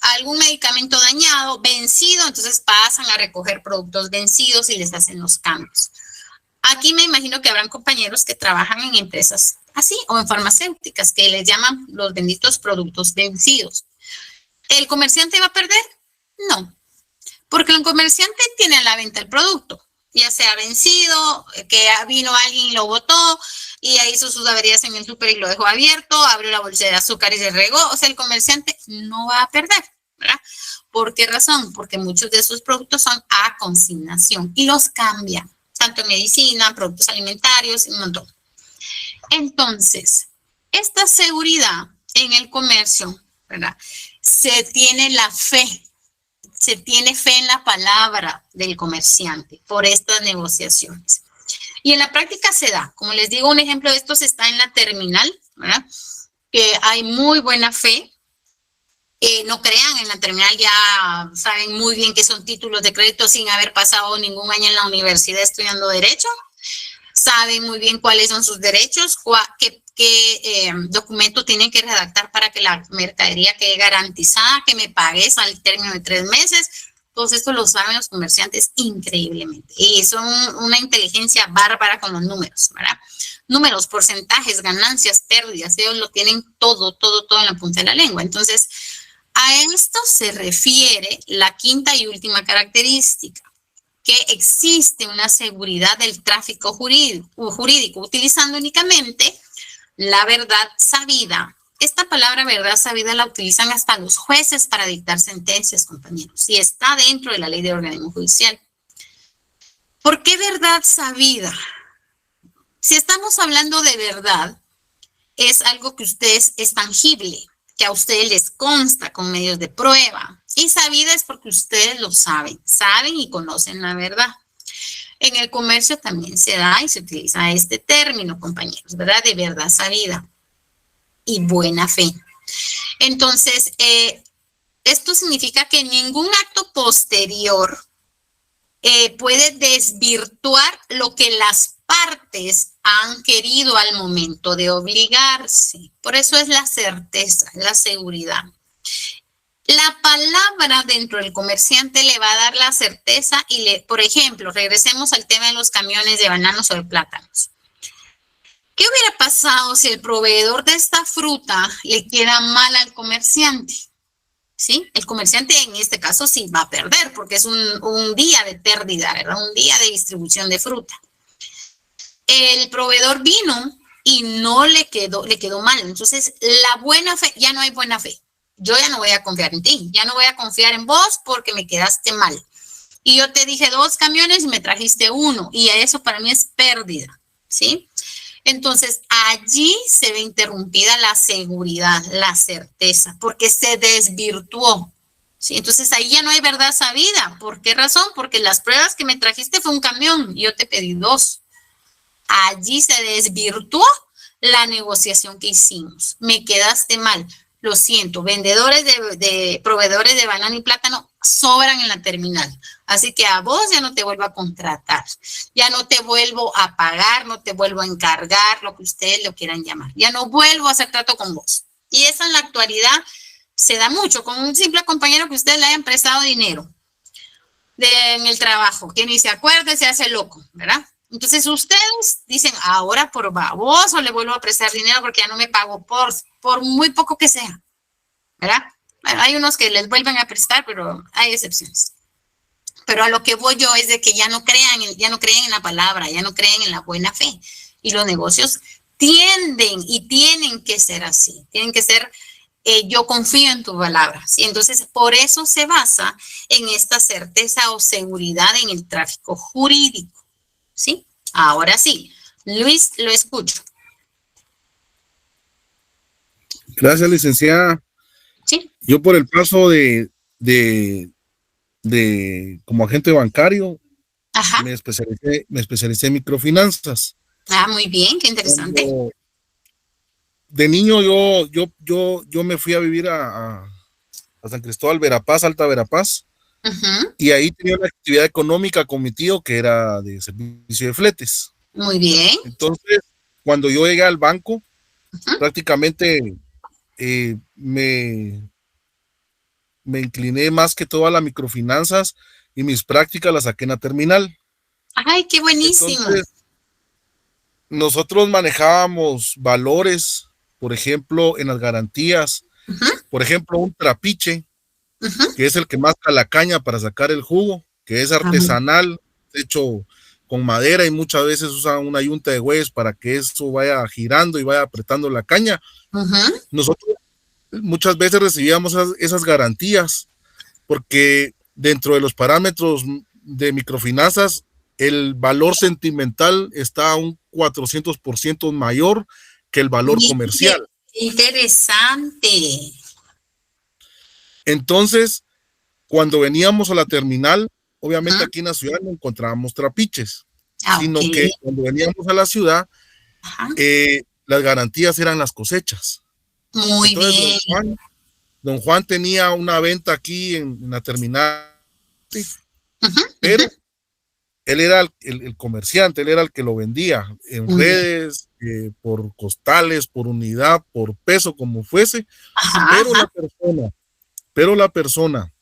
algún medicamento dañado, vencido, entonces pasan a recoger productos vencidos y les hacen los cambios. Aquí me imagino que habrán compañeros que trabajan en empresas así o en farmacéuticas que les llaman los benditos productos vencidos. ¿El comerciante va a perder? No, porque el comerciante tiene a la venta el producto, ya sea vencido, que vino alguien y lo botó, y ahí hizo sus averías en el súper y lo dejó abierto, abrió la bolsa de azúcar y se regó. O sea, el comerciante no va a perder, ¿verdad? ¿Por qué razón? Porque muchos de esos productos son a consignación y los cambia, tanto en medicina, productos alimentarios, un montón. Entonces, esta seguridad en el comercio, ¿verdad? Se tiene fe en la palabra del comerciante por estas negociaciones. Y en la práctica se da, como les digo, un ejemplo de esto está en la terminal, ¿verdad? Que hay muy buena fe. No crean, en la terminal ya saben muy bien que son títulos de crédito sin haber pasado ningún año en la universidad estudiando derecho. Saben muy bien cuáles son sus derechos, qué documento tienen que redactar para que la mercadería quede garantizada, que me pagues al término de 3 meses. Todo esto lo saben los comerciantes increíblemente. Y son una inteligencia bárbara con los números, ¿verdad? Números, porcentajes, ganancias, pérdidas, ellos lo tienen todo en la punta de la lengua. Entonces, a esto se refiere la quinta y última característica, que existe una seguridad del tráfico jurídico utilizando únicamente la verdad sabida. Esta palabra verdad sabida la utilizan hasta los jueces para dictar sentencias, compañeros, y está dentro de la ley de organismo judicial. ¿Por qué verdad sabida? Si estamos hablando de verdad, es algo que es tangible, que a ustedes les consta con medios de prueba. Y sabida es porque ustedes lo saben y conocen la verdad. En el comercio también se da y se utiliza este término, compañeros, ¿verdad? De verdad sabida y buena fe. Entonces, esto significa que ningún acto posterior puede desvirtuar lo que las partes han querido al momento de obligarse. Por eso es la certeza, la seguridad. La palabra dentro del comerciante le va a dar la certeza y por ejemplo, regresemos al tema de los camiones de bananos o de plátanos. ¿Qué hubiera pasado si el proveedor de esta fruta le queda mal al comerciante? ¿Sí? El comerciante en este caso sí va a perder porque es un día de pérdida, ¿verdad? Un día de distribución de fruta. El proveedor vino y no le quedó mal. Entonces, la buena fe, ya no hay buena fe. Yo ya no voy a confiar en ti, ya no voy a confiar en vos porque me quedaste mal. Y yo te dije 2 camiones y me trajiste 1 y eso para mí es pérdida, ¿sí? Entonces, allí se ve interrumpida la seguridad, la certeza, porque se desvirtuó, ¿sí? Entonces, ahí ya no hay verdad sabida. ¿Por qué razón? Porque las pruebas que me trajiste fue un camión y yo te pedí 2. Allí se desvirtuó la negociación que hicimos. Me quedaste mal. Lo siento, vendedores de proveedores de banano y plátano sobran en la terminal. Así que a vos ya no te vuelvo a contratar, ya no te vuelvo a pagar, no te vuelvo a encargar, lo que ustedes lo quieran llamar. Ya no vuelvo a hacer trato con vos. Y eso en la actualidad se da mucho con un simple compañero que ustedes le hayan prestado dinero en el trabajo, que ni se acuerde, se hace loco, ¿verdad? Entonces ustedes dicen, ahora por baboso le vuelvo a prestar dinero porque ya no me pago por muy poco que sea, ¿verdad? Bueno, hay unos que les vuelven a prestar, pero hay excepciones. Pero a lo que voy yo es de que ya no creen en la palabra, ya no creen en la buena fe. Y los negocios tienden y tienen que ser así, tienen que ser, yo confío en tu palabra, ¿sí? Entonces, por eso se basa en esta certeza o seguridad en el tráfico jurídico. ¿Sí? Ahora sí. Luis, lo escucho. Gracias, licenciada. Sí. Yo por el paso de como agente bancario, Ajá. me especialicé en microfinanzas. Ah, muy bien, qué interesante. de niño yo me fui a vivir a San Cristóbal, Verapaz, Alta Verapaz, y ahí tenía una actividad económica con mi tío que era de servicio de fletes. Muy bien. Entonces, cuando yo llegué al banco, prácticamente me incliné más que todo a las microfinanzas y mis prácticas las saqué en la terminal. Ay, qué buenísimo. Entonces, nosotros manejábamos valores, por ejemplo, en las garantías, por ejemplo, un trapiche, que es el que masca la caña para sacar el jugo, que es artesanal, hecho con madera y muchas veces usan una yunta de bueyes para que eso vaya girando y vaya apretando la caña. Nosotros muchas veces recibíamos esas garantías porque dentro de los parámetros de microfinanzas el valor sentimental está un 400% mayor que el valor comercial. Interesante. Entonces, cuando veníamos a la terminal, obviamente aquí en la ciudad no encontrábamos trapiches, sino que cuando veníamos a la ciudad, las garantías eran las cosechas. Muy Entonces, bien. Don Juan tenía una venta aquí en la terminal, pero él era el comerciante, él era el que lo vendía en redes, por costales, por unidad, por peso, como fuese, pero la persona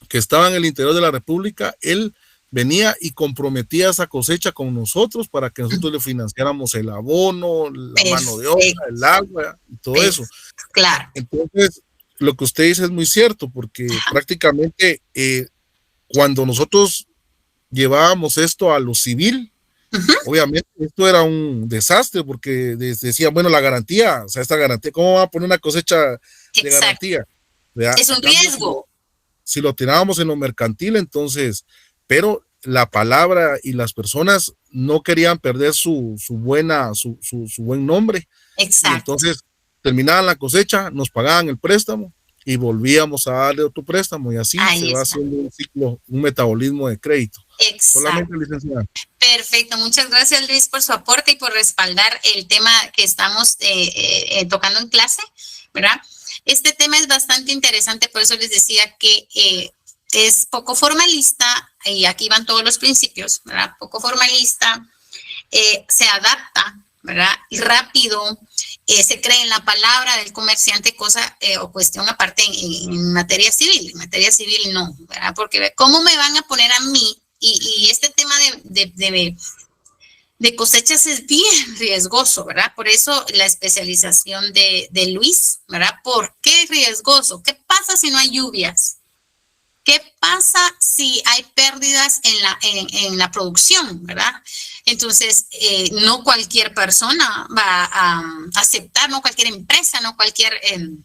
que estaba en el interior de la República, él venía y comprometía esa cosecha con nosotros para que nosotros le financiáramos el abono, la mano de obra, el agua y todo eso. Claro. Entonces, lo que usted dice es muy cierto, porque prácticamente cuando nosotros llevábamos esto a lo civil, obviamente esto era un desastre, porque decían, bueno, la garantía, o sea, esta garantía, ¿cómo va a poner una cosecha de garantía? Es un riesgo. Si lo tirábamos en lo mercantil, entonces, pero la palabra y las personas no querían perder su buen nombre. Exacto. Y entonces terminaban la cosecha, nos pagaban el préstamo y volvíamos a darle otro préstamo y así se va haciendo un ciclo, un metabolismo de crédito. Exacto. Solamente, licenciada. Perfecto, muchas gracias Luis por su aporte y por respaldar el tema que estamos tocando en clase, ¿verdad? Este tema es bastante interesante, por eso les decía que es poco formalista, y aquí van todos los principios, ¿verdad? Poco formalista, se adapta, ¿verdad? Y rápido, se cree en la palabra del comerciante, cosa o cuestión aparte en materia civil. En materia civil no, ¿verdad? Porque ¿cómo me van a poner a mí? Y este tema de cosechas es bien riesgoso, ¿verdad? Por eso la especialización de Luis, ¿verdad? ¿Por qué riesgoso? ¿Qué pasa si no hay lluvias? ¿Qué pasa si hay pérdidas en la producción, verdad? Entonces, no cualquier persona va a aceptar, no cualquier empresa, no cualquier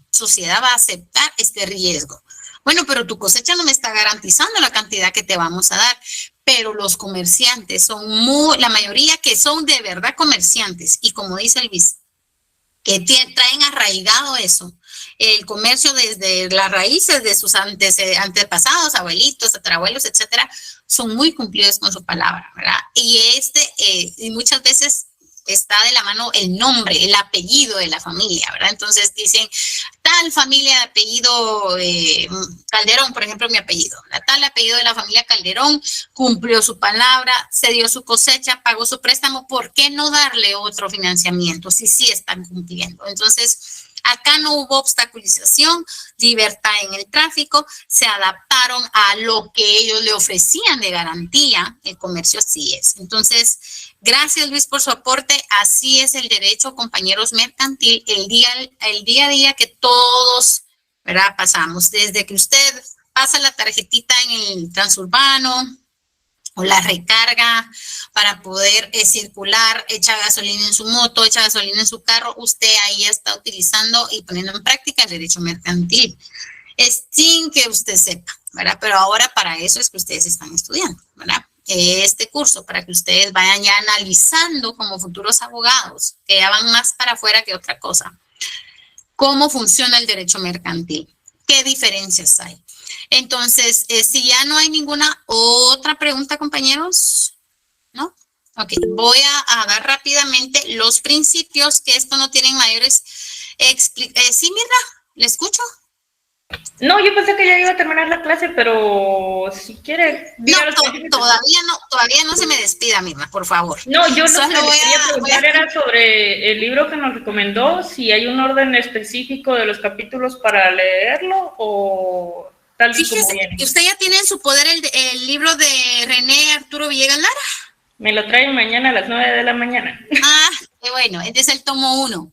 sociedad va a aceptar este riesgo. Bueno, pero tu cosecha no me está garantizando la cantidad que te vamos a dar. Pero los comerciantes son la mayoría que son de verdad comerciantes. Y como dice Luis, que traen arraigado eso. El comercio desde las raíces de sus antepasados, abuelitos, tatarabuelos, etcétera, son muy cumplidos con su palabra, ¿verdad? Y muchas veces está de la mano el nombre, el apellido de la familia, ¿verdad? Entonces dicen, tal familia de apellido Calderón, por ejemplo, mi apellido, tal apellido de la familia Calderón cumplió su palabra, se dio su cosecha, pagó su préstamo, ¿por qué no darle otro financiamiento si sí están cumpliendo? Entonces, acá no hubo obstaculización, libertad en el tráfico, se adaptaron a lo que ellos le ofrecían de garantía, el comercio así es. Entonces, gracias Luis por su aporte, así es el derecho, compañeros mercantil, el día a día que todos, ¿verdad? Pasamos, desde que usted pasa la tarjetita en el transurbano, o la recarga para poder circular, echa gasolina en su moto, echa gasolina en su carro, usted ahí está utilizando y poniendo en práctica el derecho mercantil. Es sin que usted sepa, ¿verdad? Pero ahora para eso es que ustedes están estudiando, ¿verdad? Este curso, para que ustedes vayan ya analizando como futuros abogados, que ya van más para afuera que otra cosa, cómo funciona el derecho mercantil, qué diferencias hay. Entonces, si ya no hay ninguna otra pregunta, compañeros, ¿no? Ok, voy a dar rápidamente los principios, que esto no tienen mayores Sí, Mirna, ¿le escucho? No, yo pensé que ya iba a terminar la clase, pero si quiere... No, todavía no se me despida, Mirna, por favor. No, yo Solo lo que quería preguntar era sobre el libro que nos recomendó, si hay un orden específico de los capítulos para leerlo o tal y como Fíjese viene. que usted ya tiene en su poder el libro de René Arturo Villegas Lara. Me lo traen mañana a las 9 de la mañana. Ah, qué bueno, este es el tomo 1.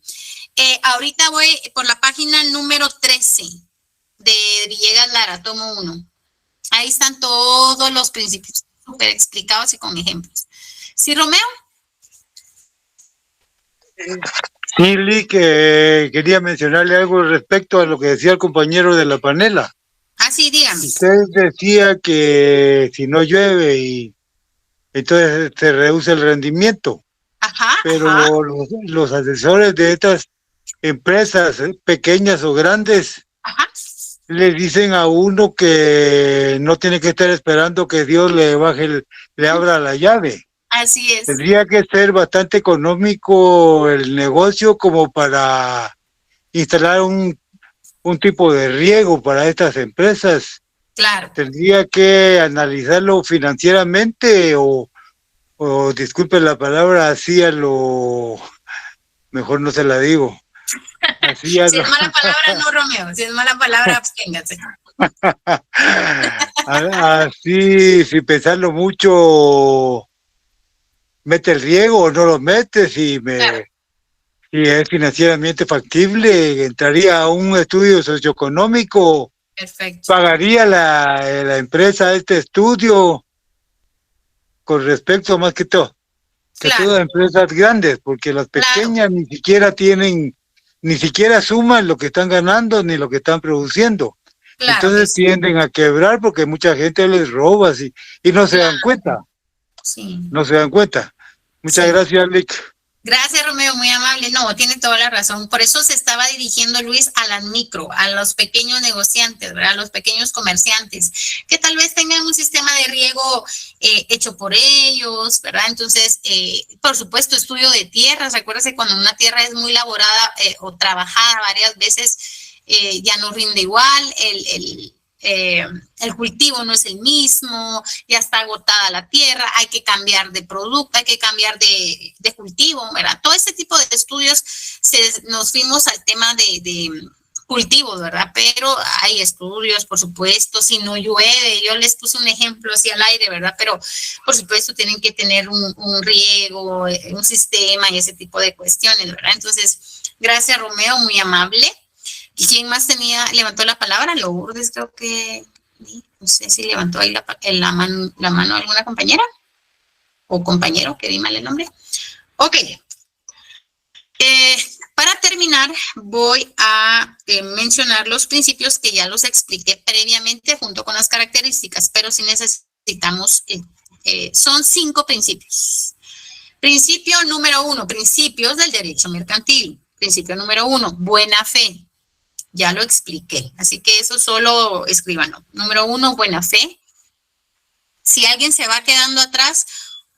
Ahorita voy por la página número 13 de Villegas Lara, tomo 1. Ahí están todos los principios súper explicados y con ejemplos. ¿Sí, Romeo? Sí, Lee, que quería mencionarle algo respecto a lo que decía el compañero de la panela. Ah, sí, dígame. Usted decía que si no llueve y entonces se reduce el rendimiento. Ajá. Pero ajá. los asesores de estas empresas pequeñas o grandes Ajá. le dicen a uno que no tiene que estar esperando que Dios le abra la llave. Así es. Tendría que ser bastante económico el negocio como para instalar un tipo de riego para estas empresas. Claro. Tendría que analizarlo financieramente o disculpe la palabra, así a lo... Mejor no se la digo. Así a si lo... es mala palabra, no, Romeo. Si es mala palabra, absténgase. Así, sin pensarlo mucho, mete el riego o no lo mete, Claro. si es financieramente factible, entraría a un estudio socioeconómico, Perfecto. pagaría la empresa este estudio con respecto más que todo. Que Claro. todas empresas grandes, porque las pequeñas Claro. ni siquiera suman lo que están ganando ni lo que están produciendo. Claro. Entonces tienden a quebrar porque mucha gente les roba y no se dan cuenta. Sí. No se dan cuenta. Muchas Sí. gracias, Lick. Gracias, Romeo, muy amable. No, tiene toda la razón. Por eso se estaba dirigiendo Luis a las micro, a los pequeños negociantes, ¿verdad? A los pequeños comerciantes, que tal vez tengan un sistema de riego hecho por ellos, ¿verdad? Entonces, por supuesto, estudio de tierras. Acuérdense, cuando una tierra es muy laborada o trabajada varias veces, ya no rinde igual, el cultivo no es el mismo, ya está agotada la tierra, hay que cambiar de producto, hay que cambiar de cultivo, ¿verdad? Todo ese tipo de estudios nos fuimos al tema de cultivos, ¿verdad? Pero hay estudios, por supuesto, si no llueve, yo les puse un ejemplo así al aire, ¿verdad? Pero por supuesto tienen que tener un riego, un sistema y ese tipo de cuestiones, ¿verdad? Entonces, gracias, Romeo, muy amable. ¿Y quién más levantó la palabra? Lourdes, creo que, no sé si levantó ahí la mano alguna compañera o compañero, que di mal el nombre. Ok. Para terminar, voy a mencionar los principios que ya los expliqué previamente junto con las características, pero si necesitamos, son 5 principios. Principio número 1, principios del derecho mercantil. Principio número 1, buena fe. Ya lo expliqué, así que eso solo escríbanlo. Número 1, buena fe. Si alguien se va quedando atrás,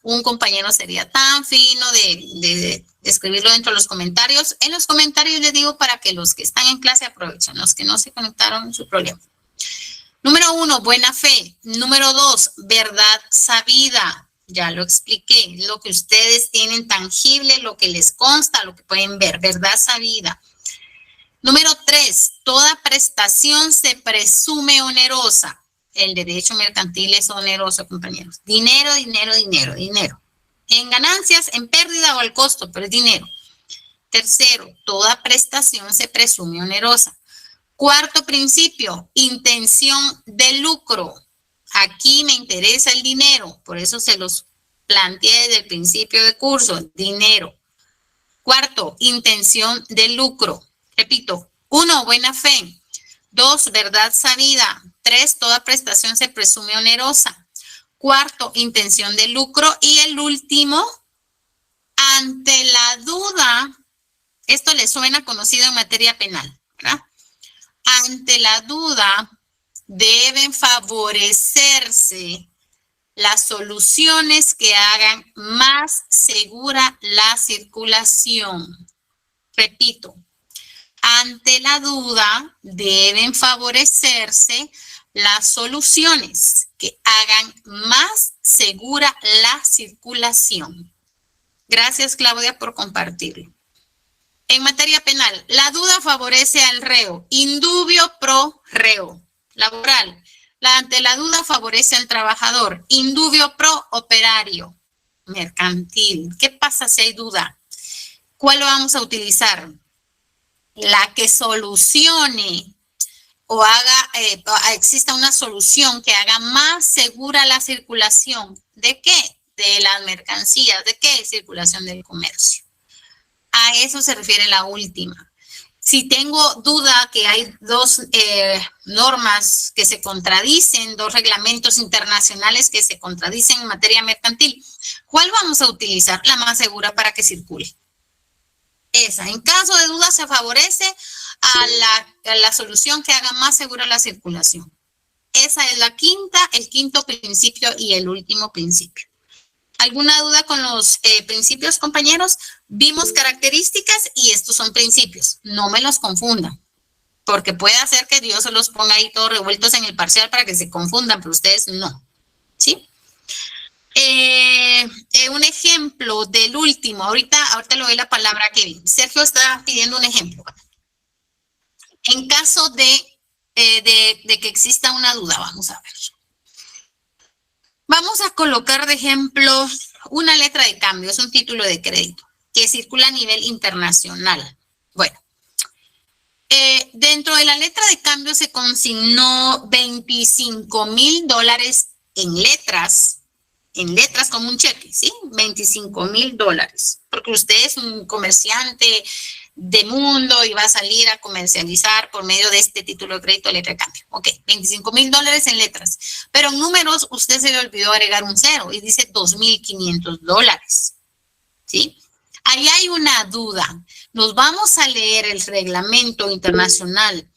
un compañero sería tan fino de escribirlo dentro de los comentarios. En los comentarios les digo para que los que están en clase aprovechen, los que no se conectaron, su problema. Número 1, buena fe. Número 2, verdad sabida. Ya lo expliqué, lo que ustedes tienen tangible, lo que les consta, lo que pueden ver, verdad sabida. Número 3, toda prestación se presume onerosa. El derecho mercantil es oneroso, compañeros. Dinero, dinero, dinero, dinero. En ganancias, en pérdida o al costo, pero es dinero. Tercero, toda prestación se presume onerosa. Cuarto principio, intención de lucro. Aquí me interesa el dinero, por eso se los planteé desde el principio de curso, dinero. Cuarto, intención de lucro. Repito, 1, buena fe. 2, verdad sabida. 3, toda prestación se presume onerosa. 4, intención de lucro. Y el último, ante la duda, esto le suena conocido en materia penal, ¿verdad? Ante la duda, deben favorecerse las soluciones que hagan más segura la circulación. Repito, Ante la duda, deben favorecerse las soluciones que hagan más segura la circulación. Gracias, Claudia, por compartirlo. En materia penal, la duda favorece al reo, indubio pro reo. Laboral, ante la duda favorece al trabajador, indubio pro operario. Mercantil, ¿qué pasa si hay duda? ¿Cuál lo vamos a utilizar? La que solucione o exista una solución que haga más segura la circulación. ¿De qué? De las mercancías. ¿De qué? Circulación del comercio. A eso se refiere la última. Si tengo duda que hay dos normas que se contradicen, dos reglamentos internacionales que se contradicen en materia mercantil, ¿cuál vamos a utilizar? La más segura para que circule. Esa. En caso de duda se favorece a la solución que haga más segura la circulación. Esa es el quinto principio y el último principio. ¿Alguna duda con los principios, compañeros? Vimos características y estos son principios. No me los confundan, porque puede hacer que Dios se los ponga ahí todos revueltos en el parcial para que se confundan, pero ustedes no. ¿Sí? Un ejemplo del último. Ahorita le doy la palabra a Kevin. Sergio está pidiendo un ejemplo. En caso de que exista una duda, vamos a ver. Vamos a colocar de ejemplo una letra de cambio, es un título de crédito que circula a nivel internacional. Bueno, dentro de la letra de cambio se consignó $25,000 en letras como un cheque, ¿sí? $25,000, porque usted es un comerciante de mundo y va a salir a comercializar por medio de este título de crédito de letra de cambio. Ok, $25,000 en letras, pero en números usted se le olvidó agregar un cero y dice $2,500, ¿sí? Ahí hay una duda. Nos vamos a leer el reglamento internacional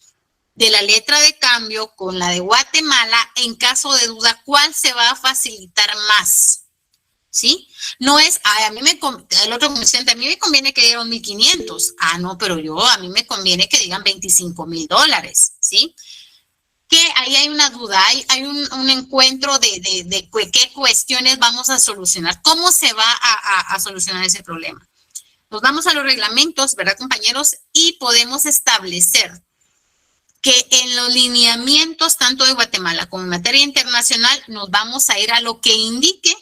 de la letra de cambio con la de Guatemala. En caso de duda, ¿cuál se va a facilitar más? ¿Sí? No es, el otro comerciante, a mí me conviene que digan 1,500. No, pero a mí me conviene que digan $25,000, ¿sí? Que ahí hay una duda, hay un encuentro de qué cuestiones vamos a solucionar. ¿Cómo se va a solucionar ese problema? Nos vamos a los reglamentos, ¿verdad, compañeros? Y podemos establecer que en los lineamientos tanto de Guatemala como en materia internacional nos vamos a ir a lo que indique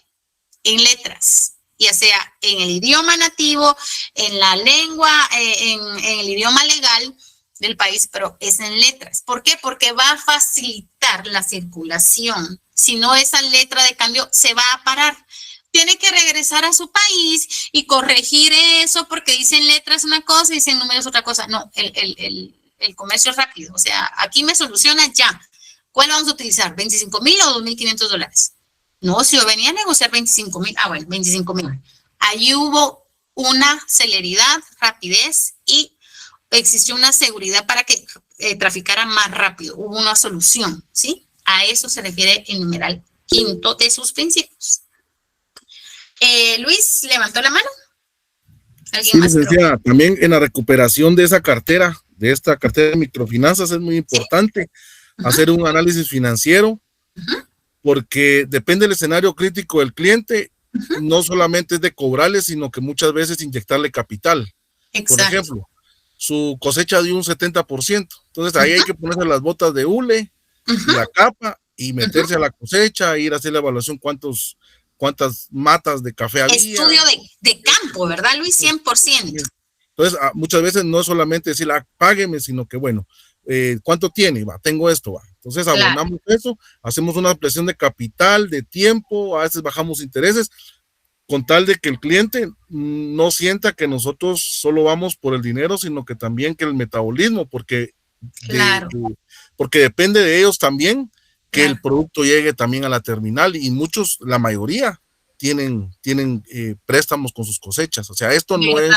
en letras, ya sea en el idioma nativo, en la lengua, en el idioma legal del país, pero es en letras. ¿Por qué? Porque va a facilitar la circulación. Si no, esa letra de cambio se va a parar. Tiene que regresar a su país y corregir eso porque dicen letras una cosa y dicen números otra cosa. No, el comercio es rápido. O sea, aquí me soluciona ya. ¿Cuál vamos a utilizar? ¿$25,000 o $2,500? No, si yo venía a negociar 25,000, bueno, 25,000. Ahí hubo una celeridad, rapidez y existió una seguridad para que traficara más rápido. Hubo una solución, ¿sí? A eso se refiere el numeral quinto de sus principios. Luis, ¿levantó la mano? ¿Alguien más? Licenciada, también en la recuperación de esa cartera, de esta cartera de microfinanzas, es muy importante hacer un análisis financiero, porque depende del escenario crítico del cliente, no solamente es de cobrarle, sino que muchas veces inyectarle capital. Exacto. Por ejemplo, su cosecha dio un 70%, entonces ahí hay que ponerse las botas de hule, la capa y meterse a la cosecha, ir a hacer la evaluación cuántas matas de café había. Estudio de campo, ¿verdad, Luis? 100%. Entonces, muchas veces no es solamente decir, págueme, sino que, bueno, ¿cuánto tiene? Tengo esto, Entonces, abonamos eso, hacemos una ampliación de capital, de tiempo, a veces bajamos intereses, con tal de que el cliente no sienta que nosotros solo vamos por el dinero, sino que también que el metabolismo, porque depende de ellos también que el producto llegue también a la terminal, y muchos, la mayoría, tienen préstamos con sus cosechas. O sea, esto no es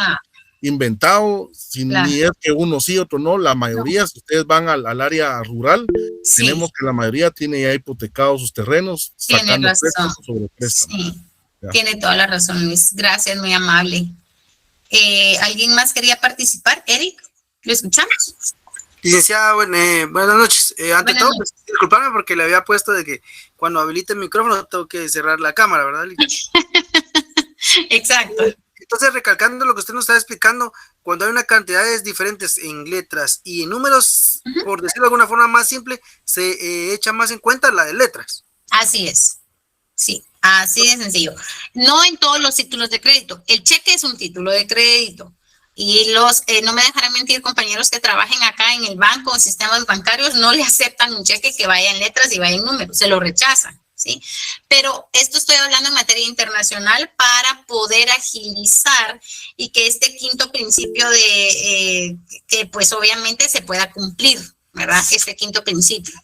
inventado, ni es que uno sí, otro no. La mayoría, si ustedes van al área rural, tenemos que la mayoría tiene ya hipotecados sus terrenos, sacando préstamos sobre préstamos. Sí. Tiene toda la razón, Luis. Gracias, muy amable. ¿Alguien más quería participar? Eric, ¿Lo escuchamos? Licenciada, buenas noches. Ante Buenas todo, noches. pues, disculparme porque le había puesto de que cuando habilite el micrófono tengo que cerrar la cámara, ¿verdad? Exacto. Entonces, recalcando lo que usted nos está explicando, cuando hay una cantidades diferentes en letras y en números, por decirlo de alguna forma más simple, se echa más en cuenta la de letras. Así es. Sí, así de sencillo. No en todos los títulos de crédito. El cheque es un título de crédito. Y no me dejarán mentir, compañeros que trabajen acá en el banco o sistemas bancarios, no le aceptan un cheque que vaya en letras y vaya en números, se lo rechazan, ¿sí? Pero esto estoy hablando en materia internacional para poder agilizar y que este quinto principio que pues obviamente se pueda cumplir, ¿verdad? Este quinto principio.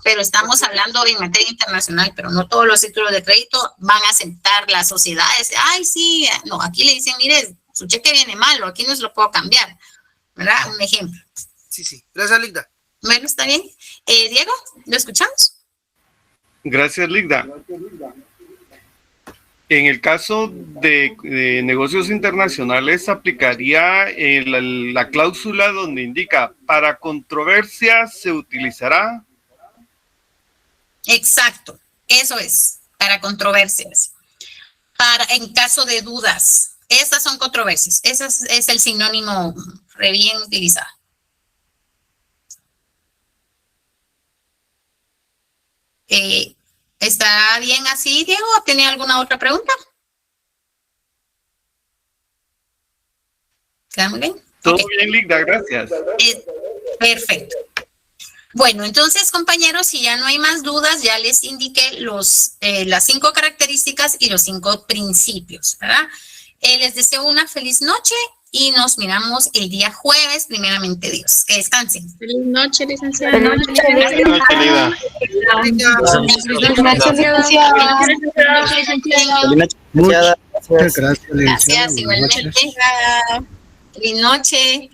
Pero estamos hablando en materia internacional, pero no todos los títulos de crédito van a aceptar las sociedades. Ay, sí, no, aquí le dicen, mire, su cheque viene malo, aquí no se lo puedo cambiar, ¿verdad? Un ejemplo. Sí. Gracias, Ligda. Bueno, está bien. Diego, ¿lo escuchamos? Gracias, Ligda. En el caso de negocios internacionales, aplicaría la cláusula donde indica, para controversia se utilizará. Exacto, eso es, para controversias. En caso de dudas. Estas son controversias. Ese es el sinónimo re bien utilizado. ¿Está bien así, Diego? ¿Tiene alguna otra pregunta? ¿Queda muy bien? Todo bien, Ligda, gracias. Perfecto. Bueno, entonces, compañeros, si ya no hay más dudas, ya les indiqué las 5 características y los 5 principios, ¿verdad? Les deseo una feliz noche y nos miramos el día jueves, primeramente Dios. Que descansen. Feliz noche, licenciada. Feliz noche, licenciada. Muchas gracias, licenciada. Gracias, igualmente. Feliz noche.